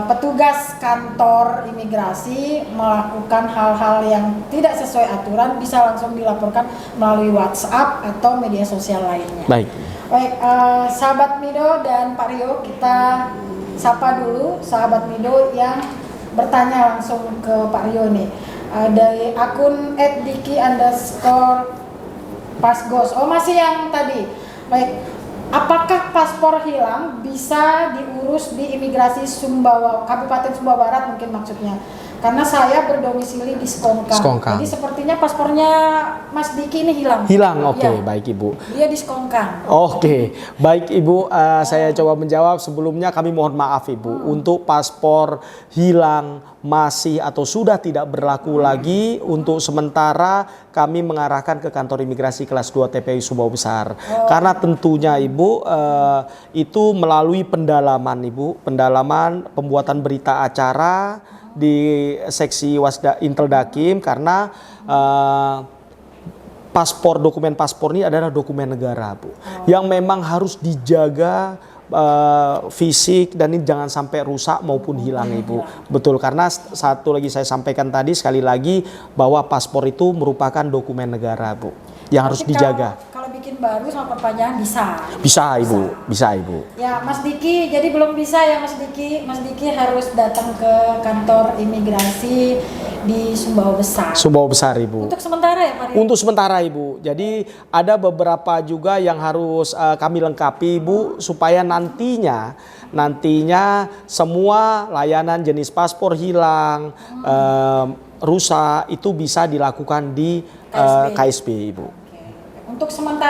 petugas kantor imigrasi melakukan hal-hal yang tidak sesuai aturan, bisa langsung dilaporkan melalui WhatsApp atau media sosial lainnya. Baik, sahabat Mido dan Pak Rio, kita sapa dulu sahabat Mido yang bertanya langsung ke Pak Rio nih. Dari akun @diki_pasgos. Oh, masih yang tadi. Baik. Apakah paspor hilang bisa diurus di imigrasi Sumbawa, Kabupaten Sumbawa Barat mungkin maksudnya? Karena saya berdomisili di Skongkang. Jadi sepertinya paspornya Mas Diki ini hilang. Hilang, oke, Ya. baik Ibu. Dia di Skongkang. Oke, baik Ibu, saya coba menjawab. Sebelumnya kami mohon maaf Ibu, untuk paspor hilang, masih atau sudah tidak berlaku lagi, untuk sementara kami mengarahkan ke kantor imigrasi kelas 2 TPI Sumbawa Besar. Karena tentunya Ibu, itu melalui pendalaman Ibu, pendalaman pembuatan berita acara di seksi Intel Dakim, karena dokumen paspor ini adalah dokumen negara, Bu, yang memang harus dijaga fisik, dan ini jangan sampai rusak maupun hilang, Ibu. Betul, karena satu lagi saya sampaikan tadi sekali lagi bahwa paspor itu merupakan dokumen negara, Bu, yang harus dijaga. Kalau bikin baru sama perpanjangan bisa. Bisa Ibu, bisa Ibu. Ya Mas Diki, jadi belum bisa ya Mas Diki. Mas Diki harus datang ke kantor imigrasi di Sumbawa Besar. Sumbawa Besar, Ibu. Untuk sementara ya Pak Rio? Untuk sementara Ibu. Jadi ada beberapa juga yang harus kami lengkapi, Ibu, supaya nantinya semua layanan jenis paspor hilang, rusak itu bisa dilakukan di KSB, Ibu.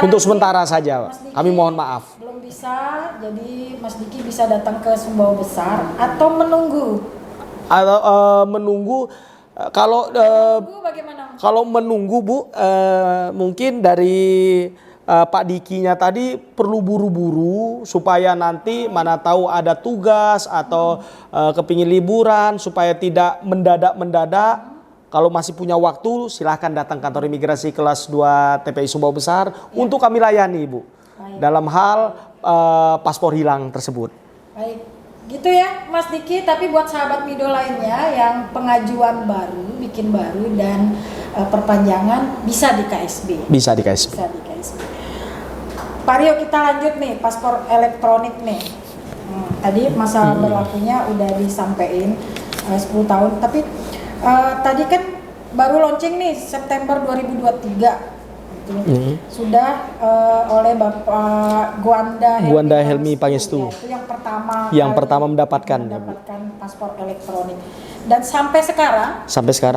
Untuk sementara saja, kami mohon maaf. Belum bisa, jadi Mas Diki bisa datang ke Sumbawa Besar atau menunggu. Menunggu, kalau Menunggu bagaimana? kalau menunggu, Bu, mungkin dari Pak Dikinya tadi perlu buru-buru supaya nanti mana tahu ada tugas atau kepingin liburan, supaya tidak mendadak-mendadak. Kalau masih punya waktu, silahkan datang kantor imigrasi kelas 2 TPI Sumbawa Besar untuk kami layani, Ibu. Dalam hal paspor hilang tersebut. Baik, gitu ya Mas Diki. Tapi buat sahabat Mido lainnya yang pengajuan baru, bikin baru dan perpanjangan bisa di KSB. Bisa di KSB. Bisa di KSB. Pak Rio, kita lanjut nih, paspor elektronik nih. Tadi masa berlakunya udah disampaikan 10 tahun, tapi tadi kan baru launching nih September 2023. Sudah oleh Bapak Gwanda Helmi Pangestu. Ya, itu yang pertama mendapatkan paspor elektronik. Dan sampai sekarang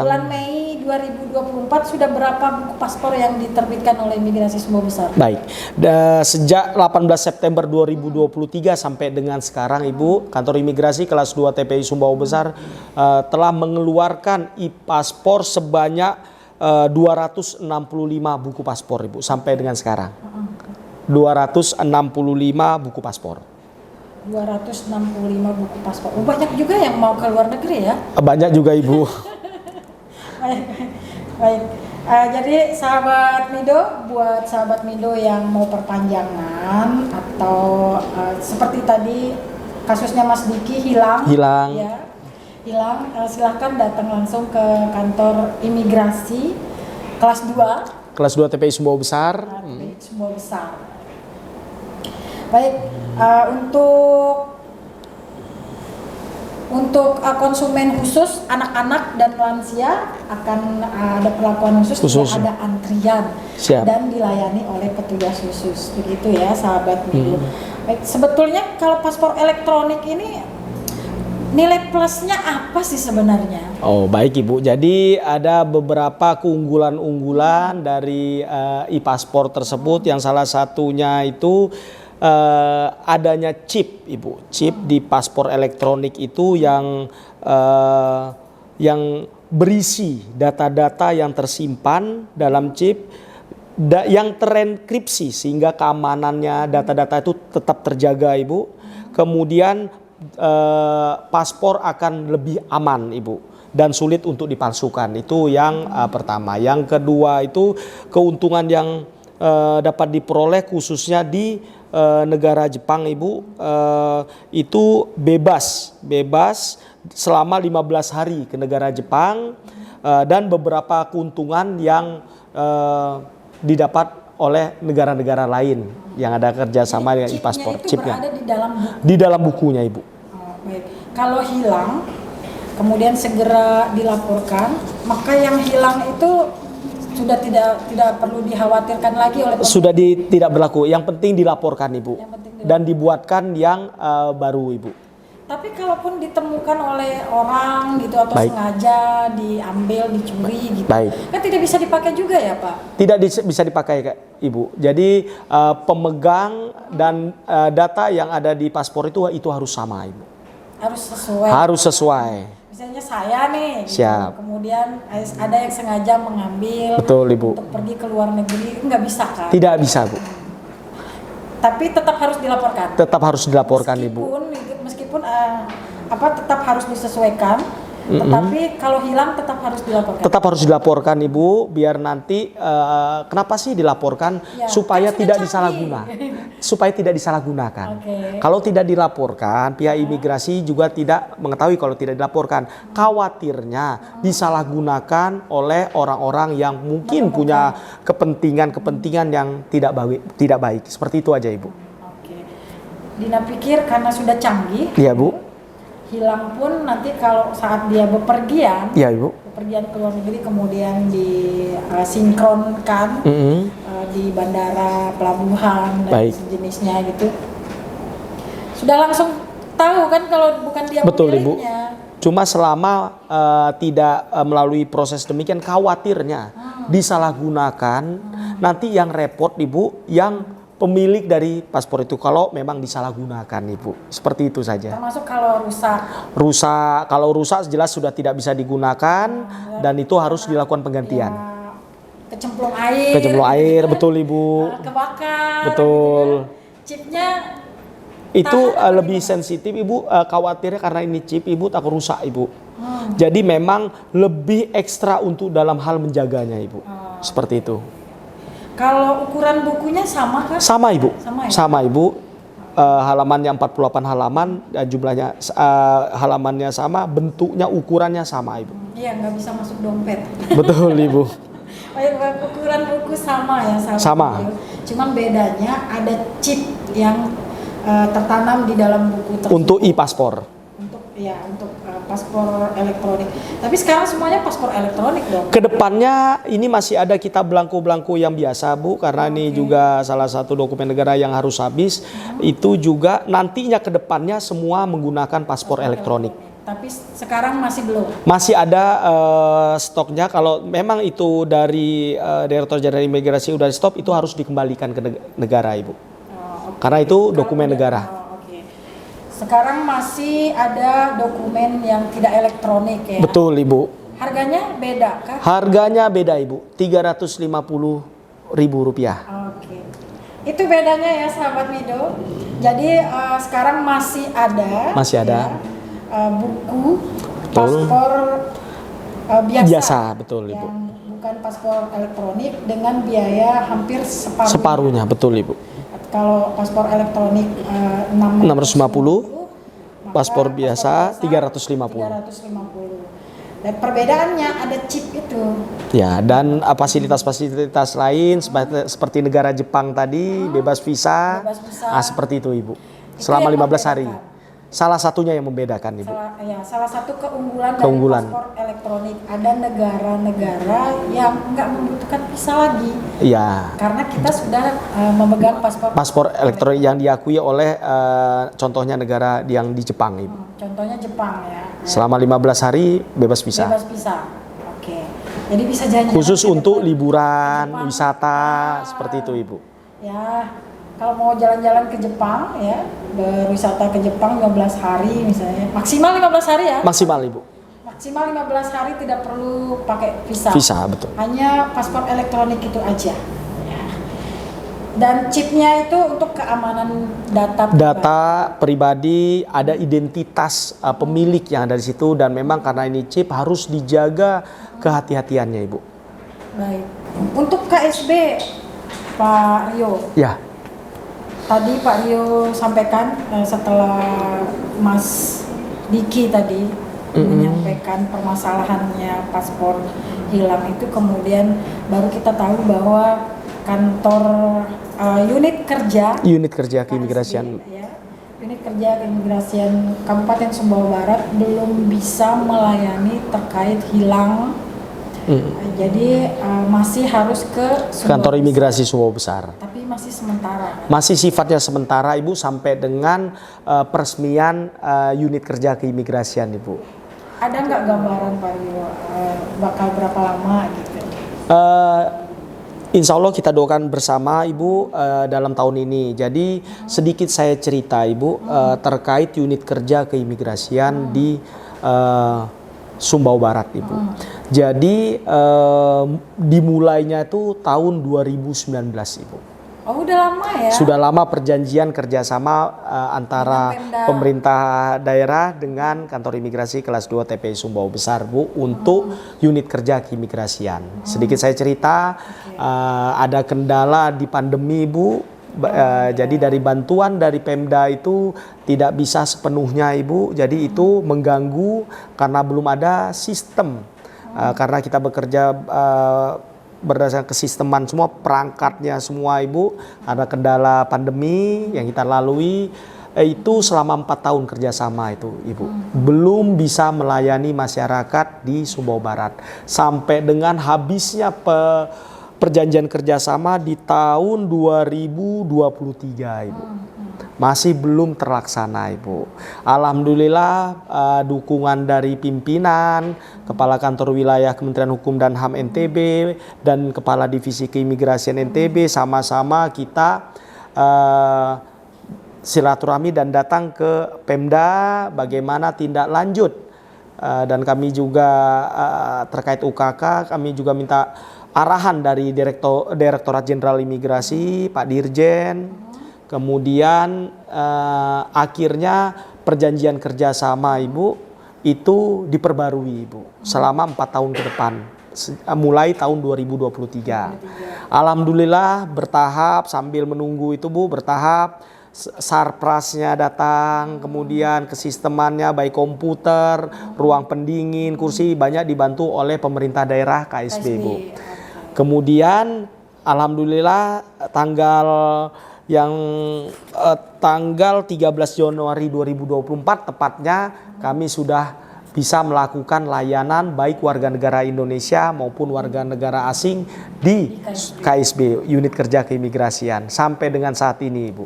bulan Mei 2024 sudah berapa buku paspor yang diterbitkan oleh Imigrasi Sumbawa Besar? Baik, sejak 18 September 2023 sampai dengan sekarang, Ibu, kantor imigrasi kelas 2 TPI Sumbawa Besar telah mengeluarkan e-paspor sebanyak 265 buku paspor, Ibu, sampai dengan sekarang. 265 buku paspor. 265 buku paspor. Oh, banyak juga yang mau ke luar negeri ya? Banyak juga, Ibu. Baik. Jadi buat sahabat Mido yang mau perpanjangan atau seperti tadi kasusnya Mas Diki hilang. Ya, hilang, silahkan datang langsung ke kantor imigrasi kelas 2 TPI Sumbawa Besar. Baik, untuk Untuk konsumen khusus anak-anak dan lansia akan ada perlakuan khusus, tidak ada antrian. Siap. Dan dilayani oleh petugas khusus. Begitu ya sahabat Mido. Baik, sebetulnya kalau paspor elektronik ini nilai plusnya apa sih sebenarnya? Oh baik Ibu, jadi ada beberapa keunggulan-unggulan dari e-paspor tersebut. Yang salah satunya itu adanya chip Ibu. Chip di paspor elektronik itu yang berisi data-data yang tersimpan dalam chip yang terenkripsi sehingga keamanannya data-data itu tetap terjaga Ibu. Kemudian paspor akan lebih aman Ibu dan sulit untuk dipalsukan. Itu yang pertama. Yang kedua itu keuntungan yang dapat diperoleh khususnya di negara Jepang Ibu, itu bebas selama 15 hari ke negara Jepang, dan beberapa keuntungan yang didapat oleh negara-negara lain yang ada kerjasama dengan e-paspor. Chipnya itu berada di dalam buku. Di dalam bukunya Ibu. Baik. Kalau hilang kemudian segera dilaporkan, maka yang hilang itu sudah tidak perlu dikhawatirkan lagi oleh sudah tidak berlaku. Yang penting dilaporkan Ibu. Dan dibuatkan yang baru Ibu. Tapi kalaupun ditemukan oleh orang gitu atau Baik. sengaja diambil, dicuri gitu, Baik. kan tidak bisa dipakai juga ya Pak? Tidak bisa dipakai Ibu. Jadi pemegang dan data yang ada di paspor itu harus sama Ibu. Harus sesuai. Harus sesuai. Misalnya saya nih, Siap. kemudian ada yang sengaja mengambil Betul Ibu. untuk pergi ke luar negeri, nggak bisa kan? Tidak bisa Bu. Tapi tetap harus dilaporkan. Tetap harus dilaporkan Ibu. Meskipun tetap harus disesuaikan, tetapi kalau hilang tetap harus dilaporkan. Tetap harus dilaporkan Ibu, biar nanti kenapa sih dilaporkan? Ya, supaya kan tidak canggih. disalahgunakan. Supaya tidak disalahgunakan. Okay. Kalau tidak dilaporkan, pihak imigrasi juga tidak mengetahui kalau tidak dilaporkan. Khawatirnya disalahgunakan oleh orang-orang yang mungkin punya kepentingan yang tidak baik. Seperti itu aja Ibu. Oke. Dina pikir karena sudah canggih. Iya Bu. Hilang pun nanti kalau saat dia bepergian. Iya Ibu. Bepergian ke luar negeri kemudian disinkronkan di bandara, pelabuhan dan sejenisnya gitu. Sudah langsung tahu kan kalau bukan dia Betul pemiliknya. Ibu. Cuma selama tidak melalui proses demikian, khawatirnya disalahgunakan, nanti yang repot Ibu, yang pemilik dari paspor itu kalau memang disalahgunakan Ibu. Seperti itu saja. Termasuk kalau rusak. Kalau rusak jelas sudah tidak bisa digunakan dan itu harus dilakukan penggantian. Ya, kecemplung air. Kecemplung air, betul Ibu. Kebakar. Betul. Gitu kan. Chipnya itu lebih sensitif Ibu, khawatirnya karena ini chip Ibu takut rusak Ibu. Jadi memang lebih ekstra untuk dalam hal menjaganya Ibu. Seperti itu. Kalau ukuran bukunya sama kan? Sama Ibu. Sama, ya? Sama Ibu. Halamannya 48 halaman, jumlahnya halamannya sama, bentuknya ukurannya sama Ibu. Iya, nggak bisa masuk dompet. Betul Ibu. Ukuran buku sama ya, Sama. Cuman bedanya ada chip yang tertanam di dalam buku tersebut. Untuk e-paspor. Untuk paspor elektronik. Tapi sekarang semuanya paspor elektronik dong. Kedepannya ini masih ada kita belangko-belangko yang biasa Bu, karena ini juga salah satu dokumen negara yang harus habis. Itu juga nantinya kedepannya semua menggunakan paspor elektronik. Tapi sekarang masih belum. Masih ada stoknya. Kalau memang itu dari Direktur Jenderal Imigrasi udah stop, itu harus dikembalikan ke negara Ibu. Karena itu dokumen negara. Sekarang masih ada dokumen yang tidak elektronik ya? Betul Ibu. Harganya beda kah? Harganya beda Ibu, Rp350.000. Oke. Itu bedanya ya sahabat Mido. Jadi sekarang masih ada. Ya, buku paspor biasa. Betul Ibu. Yang bukan paspor elektronik dengan biaya hampir separuhnya, betul Ibu. Kalau paspor elektronik 650, paspor biasa 350. Dan perbedaannya ada chip itu. Ya, dan fasilitas-fasilitas lain seperti negara Jepang tadi, bebas visa. Seperti itu Ibu. Selama 15 hari. salah satunya yang membedakan Ibu. Salah satu keunggulan Keunggulan. dari paspor elektronik. Ada negara-negara yang nggak membutuhkan visa lagi. Iya. Karena kita sudah memegang Paspor elektronik yang diakui oleh contohnya negara yang di Jepang Ibu. Contohnya Jepang ya. Selama 15 hari bebas visa. Bebas visa. Oke. Jadi bisa jalan-jalan Khusus ke untuk Jepang, liburan, ke Jepang. wisata, seperti itu Ibu. Ya, kalau mau jalan-jalan ke Jepang ya, berwisata ke Jepang 15 hari misalnya. Maksimal 15 hari ya? Maksimal Ibu. Maksimal 15 hari tidak perlu pakai visa. Visa, betul. Hanya paspor elektronik itu aja. Ya. Dan chipnya itu untuk keamanan data pribadi, ada identitas pemilik yang ada di situ, dan memang karena ini chip harus dijaga kehati-hatiannya Ibu. Baik. Untuk KSB Pak Rio. Ya. Tadi Pak Rio sampaikan setelah Mas Diki tadi menyampaikan permasalahannya paspor hilang itu, kemudian baru kita tahu bahwa kantor unit kerja keimigrasian ya, unit kerja keimigrasian Kabupaten Sumbawa Barat belum bisa melayani terkait hilang. Jadi masih harus ke kantor imigrasi Sumbawa Besar. Tapi masih sementara. Masih sifatnya sementara Ibu, sampai dengan peresmian unit kerja keimigrasian Ibu. Ada nggak gambaran Pak Rio bakal berapa lama gitu? Insya Allah kita doakan bersama Ibu dalam tahun ini. Jadi sedikit saya cerita Ibu terkait unit kerja keimigrasian di Sumbawa Barat Ibu. Jadi dimulainya itu tahun 2019 Ibu. Oh udah lama ya? Sudah lama perjanjian kerjasama antara pemerintah daerah dengan kantor imigrasi kelas 2 TPI Sumbawa Besar Bu untuk unit kerja keimigrasian. Sedikit saya cerita, ada kendala di pandemi Bu. Jadi dari bantuan dari Pemda itu tidak bisa sepenuhnya Ibu. Jadi itu mengganggu karena belum ada sistem. Karena kita bekerja berdasarkan kesisteman semua, perangkatnya semua Ibu, ada kendala pandemi yang kita lalui itu selama 4 tahun kerjasama itu Ibu, belum bisa melayani masyarakat di Sumbawa Barat sampai dengan habisnya perjanjian kerjasama di tahun 2023 Ibu. Masih belum terlaksana Ibu. Alhamdulillah dukungan dari pimpinan, Kepala Kantor Wilayah Kementerian Hukum dan HAM NTB dan Kepala Divisi Keimigrasian NTB sama-sama kita silaturahmi dan datang ke Pemda bagaimana tindak lanjut. Dan kami juga terkait UKK kami juga minta arahan dari Direktorat Jenderal Imigrasi Pak Dirjen. Kemudian akhirnya perjanjian kerjasama Ibu itu diperbarui Ibu selama 4 tahun ke depan, mulai tahun 2023. Alhamdulillah bertahap sambil menunggu itu Bu, bertahap sarprasnya datang, kemudian kesistemannya baik komputer, ruang pendingin, kursi banyak dibantu oleh pemerintah daerah KSB Bu. Kemudian alhamdulillah tanggal 13 Januari 2024 tepatnya kami sudah bisa melakukan layanan baik warga negara Indonesia maupun warga negara asing di KSB, unit kerja keimigrasian sampai dengan saat ini Ibu.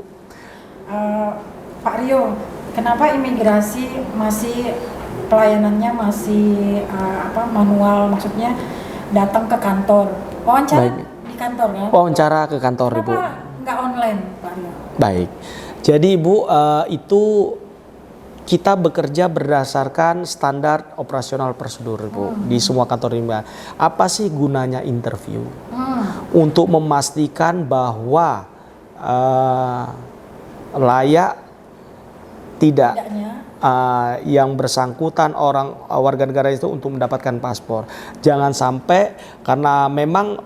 Pak Rio, kenapa imigrasi masih pelayanannya masih manual, maksudnya datang ke kantor, wawancara di kantor ya? Wawancara ke kantor Ibu. Nggak online Pak Rio? Baik, jadi Ibu itu kita bekerja berdasarkan standar operasional prosedur Ibu di semua kantor imigrasi. Apa sih gunanya interview? Untuk memastikan bahwa layak tidaknya yang bersangkutan warga negara itu untuk mendapatkan paspor. Jangan sampai karena memang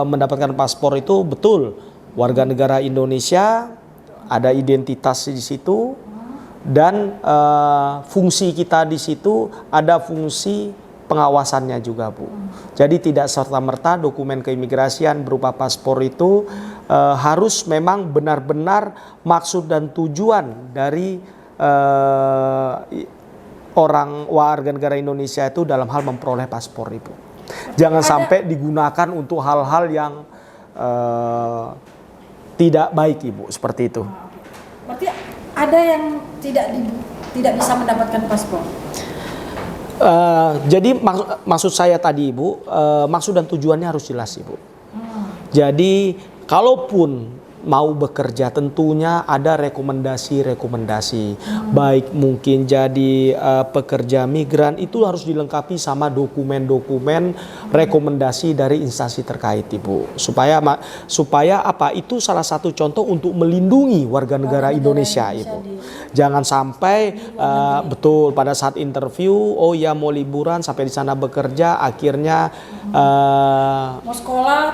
mendapatkan paspor itu betul warga negara Indonesia, ada identitas di situ dan fungsi kita di situ ada fungsi pengawasannya juga Bu. Jadi tidak serta-merta dokumen keimigrasian berupa paspor itu harus memang benar-benar maksud dan tujuan dari orang warga negara Indonesia itu dalam hal memperoleh paspor, Ibu. Jangan sampai digunakan untuk hal-hal yang tidak baik, Ibu, seperti itu. Berarti ada yang tidak bisa mendapatkan paspor. Jadi maksud saya tadi, Ibu, maksud dan tujuannya harus jelas, Ibu. Jadi kalaupun mau bekerja tentunya ada rekomendasi, baik mungkin jadi pekerja migran itu harus dilengkapi sama dokumen-dokumen rekomendasi dari instansi terkait, Ibu, supaya apa, itu salah satu contoh untuk melindungi warga negara Indonesia, Ibu. Jangan sampai betul pada saat interview, oh ya mau liburan sampai di sana bekerja, akhirnya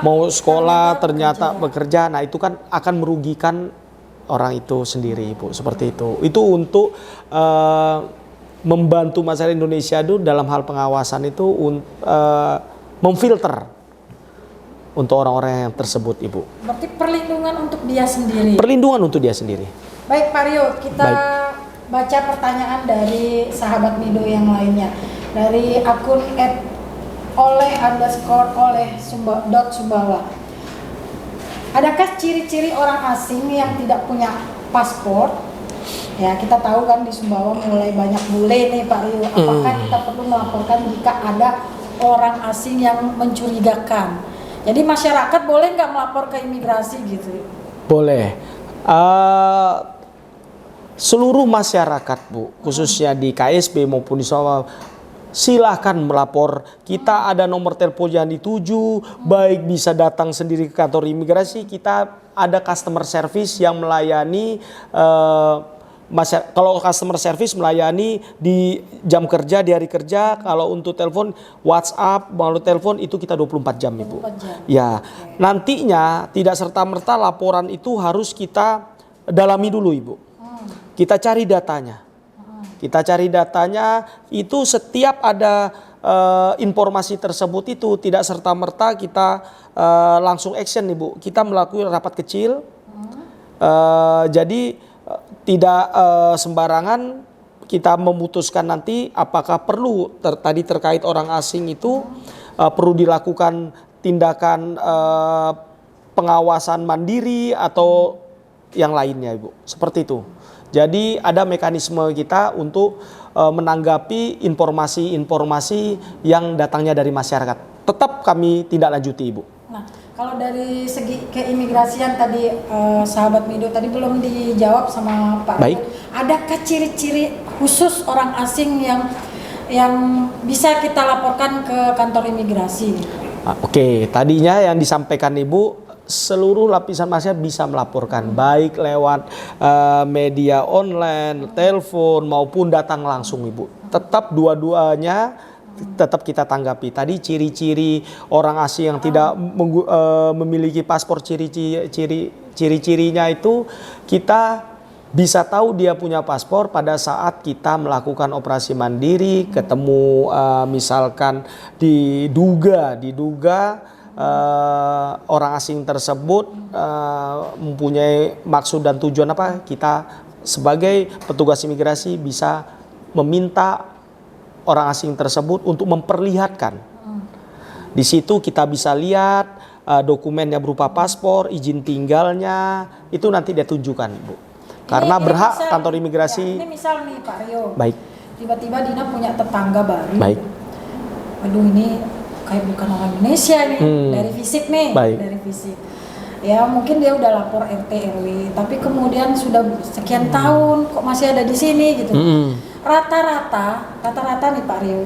mau sekolah ternyata bekerja. Nah itu kan akan merugikan orang itu sendiri, Ibu, seperti itu. Itu untuk membantu masyarakat Indonesia itu dalam hal pengawasan itu memfilter untuk orang-orang yang tersebut, Ibu. Berarti perlindungan untuk dia sendiri. Perlindungan untuk dia sendiri. Baik Pak Rio, kita baca pertanyaan dari sahabat Mido yang lainnya. Dari akun @oleh_Sumbawa. Adakah ciri-ciri orang asing yang tidak punya paspor? Ya, kita tahu kan di Sumbawa mulai banyak bule nih Pak Rio. Apakah kita perlu melaporkan jika ada orang asing yang mencurigakan? Jadi masyarakat boleh nggak melapor ke imigrasi gitu? Boleh. Seluruh masyarakat, Bu, khususnya di KSB maupun di Sumbawa, silahkan melapor. Kita ada nomor telepon yang dituju, baik bisa datang sendiri ke kantor imigrasi. Kita ada customer service yang melayani. Kalau customer service melayani di jam kerja, di hari kerja. Kalau untuk telepon WhatsApp, melalui telepon itu kita 24 jam, Ibu. 24 jam. Ya, nantinya tidak serta-merta laporan itu harus kita dalami dulu, Ibu. Kita cari datanya. Itu setiap ada informasi tersebut itu tidak serta-merta kita langsung action, Ibu. Kita melakukan rapat kecil. Jadi tidak sembarangan kita memutuskan nanti apakah perlu tadi terkait orang asing itu perlu dilakukan tindakan pengawasan mandiri atau yang lainnya, Ibu. Seperti itu. Jadi ada mekanisme kita untuk menanggapi informasi-informasi yang datangnya dari masyarakat. Tetap kami tindak lanjuti, Ibu. Nah, kalau dari segi keimigrasian tadi sahabat Mido tadi belum dijawab sama Pak. Baik. Adakah ciri-ciri khusus orang asing yang bisa kita laporkan ke kantor imigrasi? Oke, tadinya yang disampaikan Ibu, seluruh lapisan masyarakat bisa melaporkan, baik lewat media online, telepon maupun datang langsung, Ibu. Tetap dua-duanya tetap kita tanggapi. Tadi ciri-ciri orang asing yang tidak memiliki paspor, ciri-cirinya itu kita bisa tahu dia punya paspor pada saat kita melakukan operasi mandiri, ketemu misalkan diduga orang asing tersebut mempunyai maksud dan tujuan apa, kita sebagai petugas imigrasi bisa meminta orang asing tersebut untuk memperlihatkan. Di situ kita bisa lihat dokumennya berupa paspor, izin tinggalnya, itu nanti dia tunjukkan, Bu. Karena berhak misal, kantor imigrasi. Ya, ini misal nih Pak Rio. Baik. Tiba-tiba Dina punya tetangga baru. Baik. Aduh, ini kayak bukan orang Indonesia nih, dari fisik nih. Baik. Dari fisik. Ya mungkin dia udah lapor RT RW, tapi kemudian sudah sekian tahun kok masih ada di sini gitu. Rata-rata nih Pak Rio,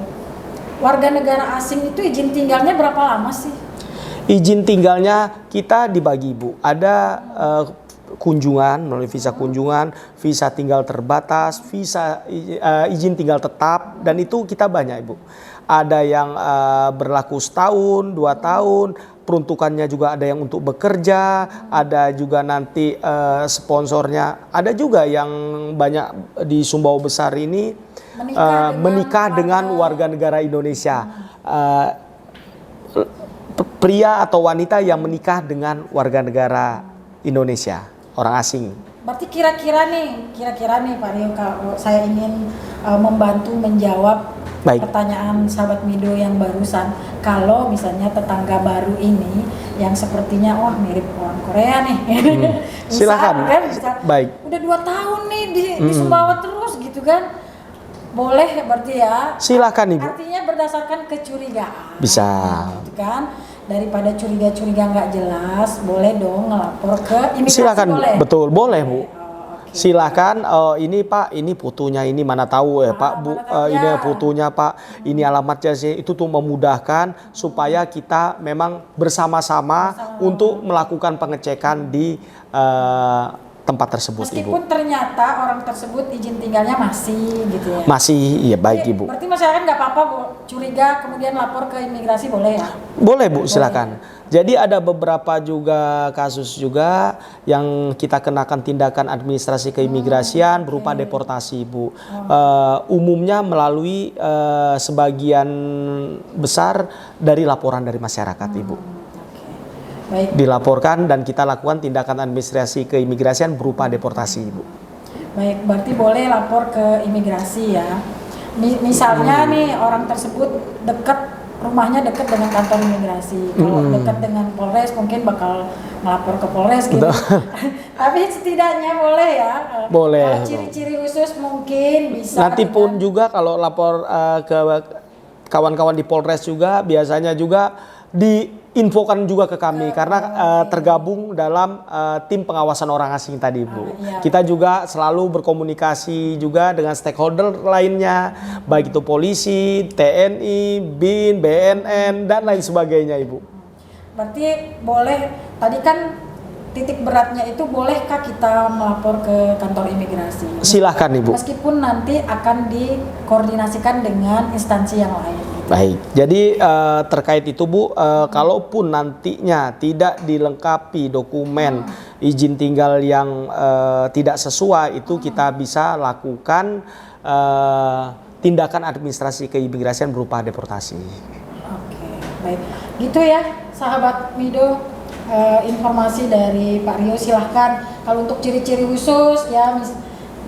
warga negara asing itu izin tinggalnya berapa lama sih? Izin tinggalnya kita dibagi, Bu. Ada kunjungan, melalui visa kunjungan, visa tinggal terbatas, visa izin tinggal tetap, dan itu kita banyak, Ibu. Ada yang berlaku setahun, 2 tahun, peruntukannya juga ada yang untuk bekerja, ada juga nanti sponsornya, ada juga yang banyak di Sumbawa Besar ini menikah dengan warga negara Indonesia. Pria atau wanita yang menikah dengan warga negara Indonesia, orang asing. berarti kira-kira nih Pak Rio, kalau saya ingin membantu menjawab Baik. pertanyaan sahabat Mido yang barusan, kalau misalnya tetangga baru ini yang sepertinya wah mirip orang Korea nih, Silakan. Baik. udah 2 tahun nih di Sumbawa terus gitu kan, boleh berarti ya? Silakan Ibu. Artinya berdasarkan kecurigaan. Bisa. Gitu kan? Daripada curiga-curiga nggak jelas, boleh dong ngelapor ke imigrasi. Silakan, boleh? betul, boleh Bu. Oke. Silakan, ini Pak, ini fotonya, ini mana tahu ya Pak, Bu, mana tahu, ini ya. fotonya Pak, ini alamatnya sih, itu tuh memudahkan supaya kita memang bersama-sama untuk melakukan pengecekan di tempat tersebut, Ibu. Meskipun ternyata orang tersebut izin tinggalnya masih gitu ya. Masih, iya baik Jadi, Ibu. Berarti masyarakat nggak apa-apa Bu, curiga kemudian lapor ke imigrasi boleh ya? Boleh Bu, silakan. Jadi ada beberapa juga kasus juga yang kita kenakan tindakan administrasi keimigrasian berupa deportasi Bu. Umumnya melalui sebagian besar dari laporan dari masyarakat Ibu. Baik. Dilaporkan dan kita lakukan tindakan administrasi keimigrasian berupa deportasi Ibu. Baik, berarti boleh lapor ke imigrasi ya. Misalnya nih orang tersebut rumahnya dekat dengan kantor imigrasi. Kalau dekat dengan Polres mungkin bakal melapor ke Polres gitu. Tapi setidaknya boleh ya. Boleh. Kalau ciri-ciri khusus mungkin bisa. Nanti pun juga kalau lapor ke kawan-kawan di Polres juga biasanya juga diinfokan juga ke kami karena tergabung dalam tim pengawasan orang asing tadi Bu. Iya. Kita juga selalu berkomunikasi juga dengan stakeholder lainnya, baik itu polisi, TNI, BIN, BNN dan lain sebagainya Ibu. Berarti boleh, tadi kan titik beratnya itu bolehkah kita melapor ke kantor imigrasi? Silahkan Ibu. Meskipun nanti akan dikoordinasikan dengan instansi yang lain. Baik, jadi terkait itu Bu, kalaupun nantinya tidak dilengkapi dokumen izin tinggal yang tidak sesuai, itu kita bisa lakukan tindakan administrasi keimigrasian berupa deportasi. Oke, baik. Gitu ya, sahabat Mido, informasi dari Pak Rio. Silahkan kalau untuk ciri-ciri khusus ya,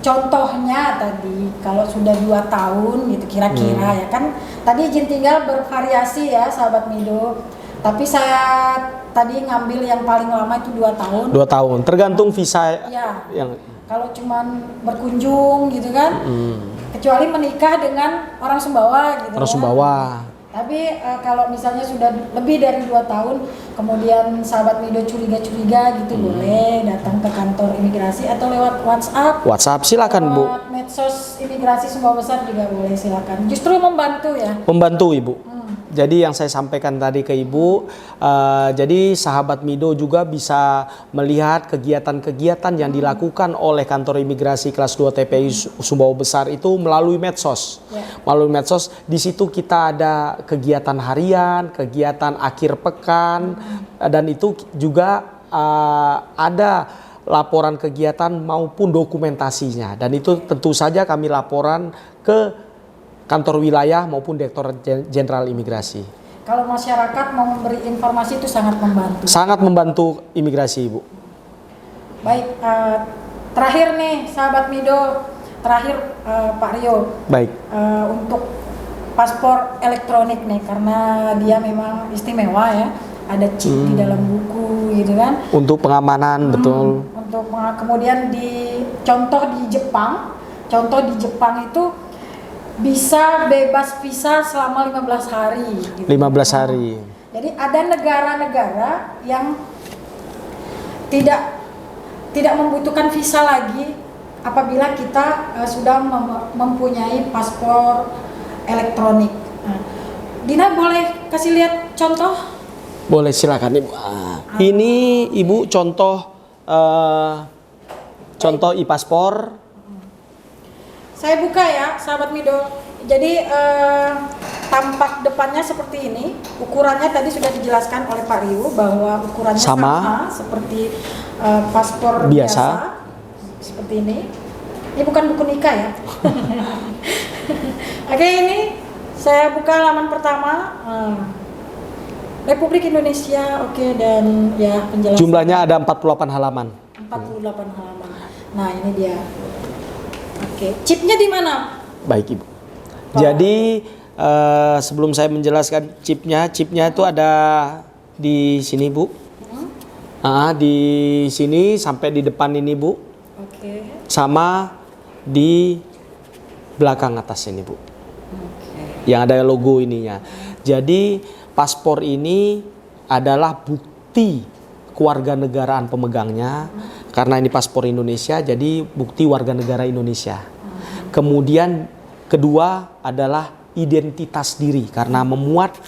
contohnya tadi kalau sudah 2 tahun gitu kira-kira ya kan, tadi izin tinggal bervariasi ya sahabat Mido, tapi saya tadi ngambil yang paling lama itu 2 tahun. 2 tahun, tergantung visa ya, yang kalau cuman berkunjung gitu kan, kecuali menikah dengan orang Sumbawa gitu. orang Sumbawa. Tapi kalau misalnya sudah lebih dari 2 tahun, kemudian sahabat Mido curiga-curiga gitu, boleh datang ke kantor imigrasi atau lewat WhatsApp. WhatsApp silakan Bu. Lewat medsos imigrasi Sumbawa Besar juga boleh, silakan. Justru membantu ya. Membantu Ibu. Jadi yang saya sampaikan tadi ke Ibu, jadi sahabat Mido juga bisa melihat kegiatan-kegiatan yang dilakukan oleh kantor imigrasi kelas 2 TPI Sumbawa Besar itu melalui medsos. Melalui medsos, di situ kita ada kegiatan harian, kegiatan akhir pekan, dan itu juga ada laporan kegiatan maupun dokumentasinya. Dan itu tentu saja kami laporan ke kantor wilayah maupun Direktorat Jenderal Imigrasi. Kalau masyarakat mau memberi informasi itu sangat membantu. Sangat membantu imigrasi Ibu. Baik, terakhir nih sahabat Mido, terakhir Pak Rio. Baik. Untuk paspor elektronik nih, karena dia memang istimewa ya, ada chip di dalam buku gitu kan. Untuk pengamanan betul. Untuk kemudian contoh di Jepang itu bisa bebas visa selama 15 hari. Gitu. 15 hari. Jadi ada negara-negara yang tidak membutuhkan visa lagi apabila kita sudah mempunyai paspor elektronik. Nah, Dina boleh kasih lihat contoh? Boleh, silakan Ibu. Ini Ibu contoh e-paspor. Saya buka ya, sahabat Mido. Jadi tampak depannya seperti ini. Ukurannya tadi sudah dijelaskan oleh Pak Rio bahwa ukurannya sama seperti paspor biasa. Seperti ini. Ini bukan buku nikah ya. Oke, ini saya buka halaman pertama. Republik Indonesia, oke, dan ya penjelasan. Jumlahnya ada 48 halaman. 48 halaman. Nah, ini dia. Oke, chipnya di mana? Baik Ibu. Jadi sebelum saya menjelaskan chipnya itu ada di sini Bu. Di sini sampai di depan ini Bu. Oke. Sama di belakang atas ini Bu. Oke. Yang ada logo ininya. Jadi paspor ini adalah bukti kewarganegaraan pemegangnya. Karena ini paspor Indonesia, jadi bukti warga negara Indonesia. Kemudian kedua adalah identitas diri karena memuat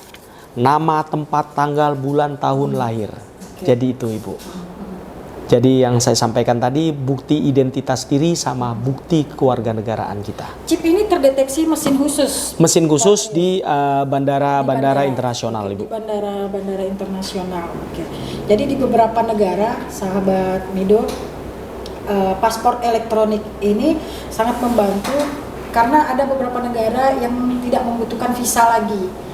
nama, tempat, tanggal, bulan, tahun lahir. Jadi itu Ibu. Jadi yang saya sampaikan tadi bukti identitas diri sama bukti kewarganegaraan kita. Chip ini terdeteksi mesin khusus. Mesin khusus di bandara internasional Ibu. Di bandara internasional. Oke. Jadi di beberapa negara, sahabat Mido, paspor elektronik ini sangat membantu karena ada beberapa negara yang tidak membutuhkan visa lagi.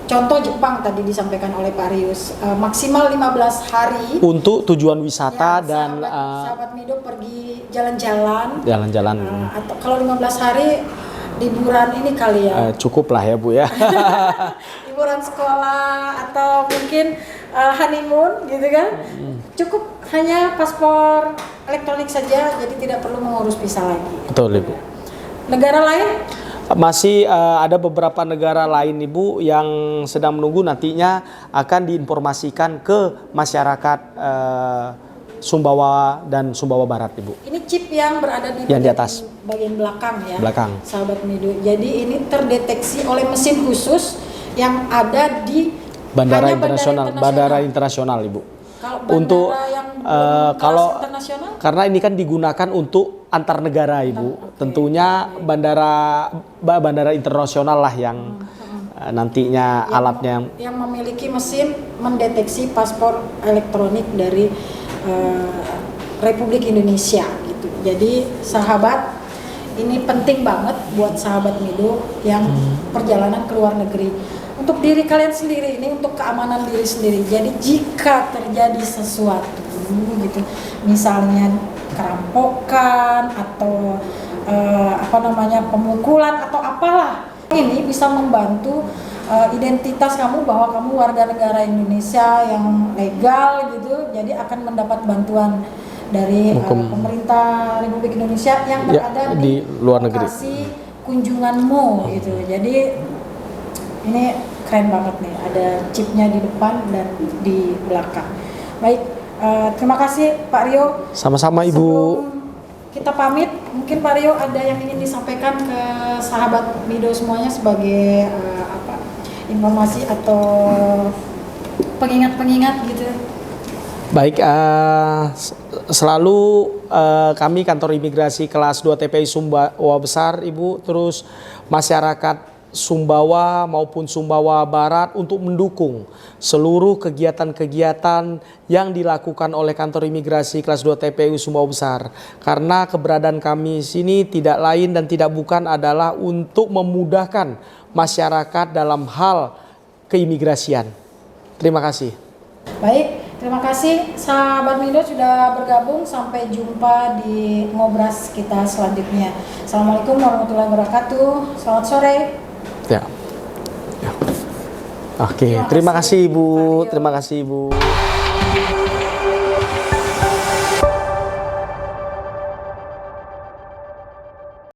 Contoh Jepang tadi disampaikan oleh Pak Rius, maksimal 15 hari untuk tujuan wisata ya, dan sahabat Mido pergi jalan-jalan. Atau kalau 15 hari liburan ini kali ya. Cukup lah ya Bu ya. Liburan sekolah atau mungkin honeymoon gitu kan. Cukup hanya paspor elektronik saja, jadi tidak perlu mengurus visa lagi. Betul Ibu. Negara lain? Masih ada beberapa negara lain Ibu yang sedang menunggu nantinya akan diinformasikan ke masyarakat Sumbawa dan Sumbawa Barat Ibu. Ini chip yang berada di atas bagian belakang ya. Belakang. Sahabat Mido. Jadi ini terdeteksi oleh mesin khusus yang ada di bandara internasional Ibu. Kalau untuk kalau internasional? Karena ini kan digunakan untuk antar negara Ibu. Tentunya bandara internasional lah yang nantinya alatnya yang memiliki mesin mendeteksi paspor elektronik dari Republik Indonesia gitu. Jadi sahabat, ini penting banget buat sahabat Mido yang perjalanan ke luar negeri. Untuk diri kalian sendiri, ini untuk keamanan diri sendiri. Jadi jika terjadi sesuatu gitu, misalnya kerampokan atau pemukulan atau apalah, ini bisa membantu identitas kamu bahwa kamu warga negara Indonesia yang legal gitu. Jadi akan mendapat bantuan dari pemerintah Republik Indonesia yang berada di luar negeri, lokasi kunjunganmu gitu. Jadi ini keren banget nih, ada chipnya di depan dan di belakang. Baik, terima kasih Pak Rio. Sama-sama Ibu. Sebelum kita pamit, mungkin Pak Rio ada yang ingin disampaikan ke sahabat Mido semuanya sebagai informasi atau pengingat-pengingat gitu. Baik, selalu kami kantor imigrasi kelas 2 TPI Sumbawa Besar Ibu, terus masyarakat Sumbawa maupun Sumbawa Barat untuk mendukung seluruh kegiatan-kegiatan yang dilakukan oleh kantor imigrasi kelas 2 TPU Sumbawa Besar. Karena keberadaan kami sini tidak lain dan tidak bukan adalah untuk memudahkan masyarakat dalam hal keimigrasian. Terima kasih. Baik, terima kasih sahabat Mido sudah bergabung. Sampai jumpa di ngobras kita selanjutnya. Assalamualaikum warahmatullahi wabarakatuh. Selamat sore. Ya. Oke, terima kasih Ibu. Terima kasih Ibu.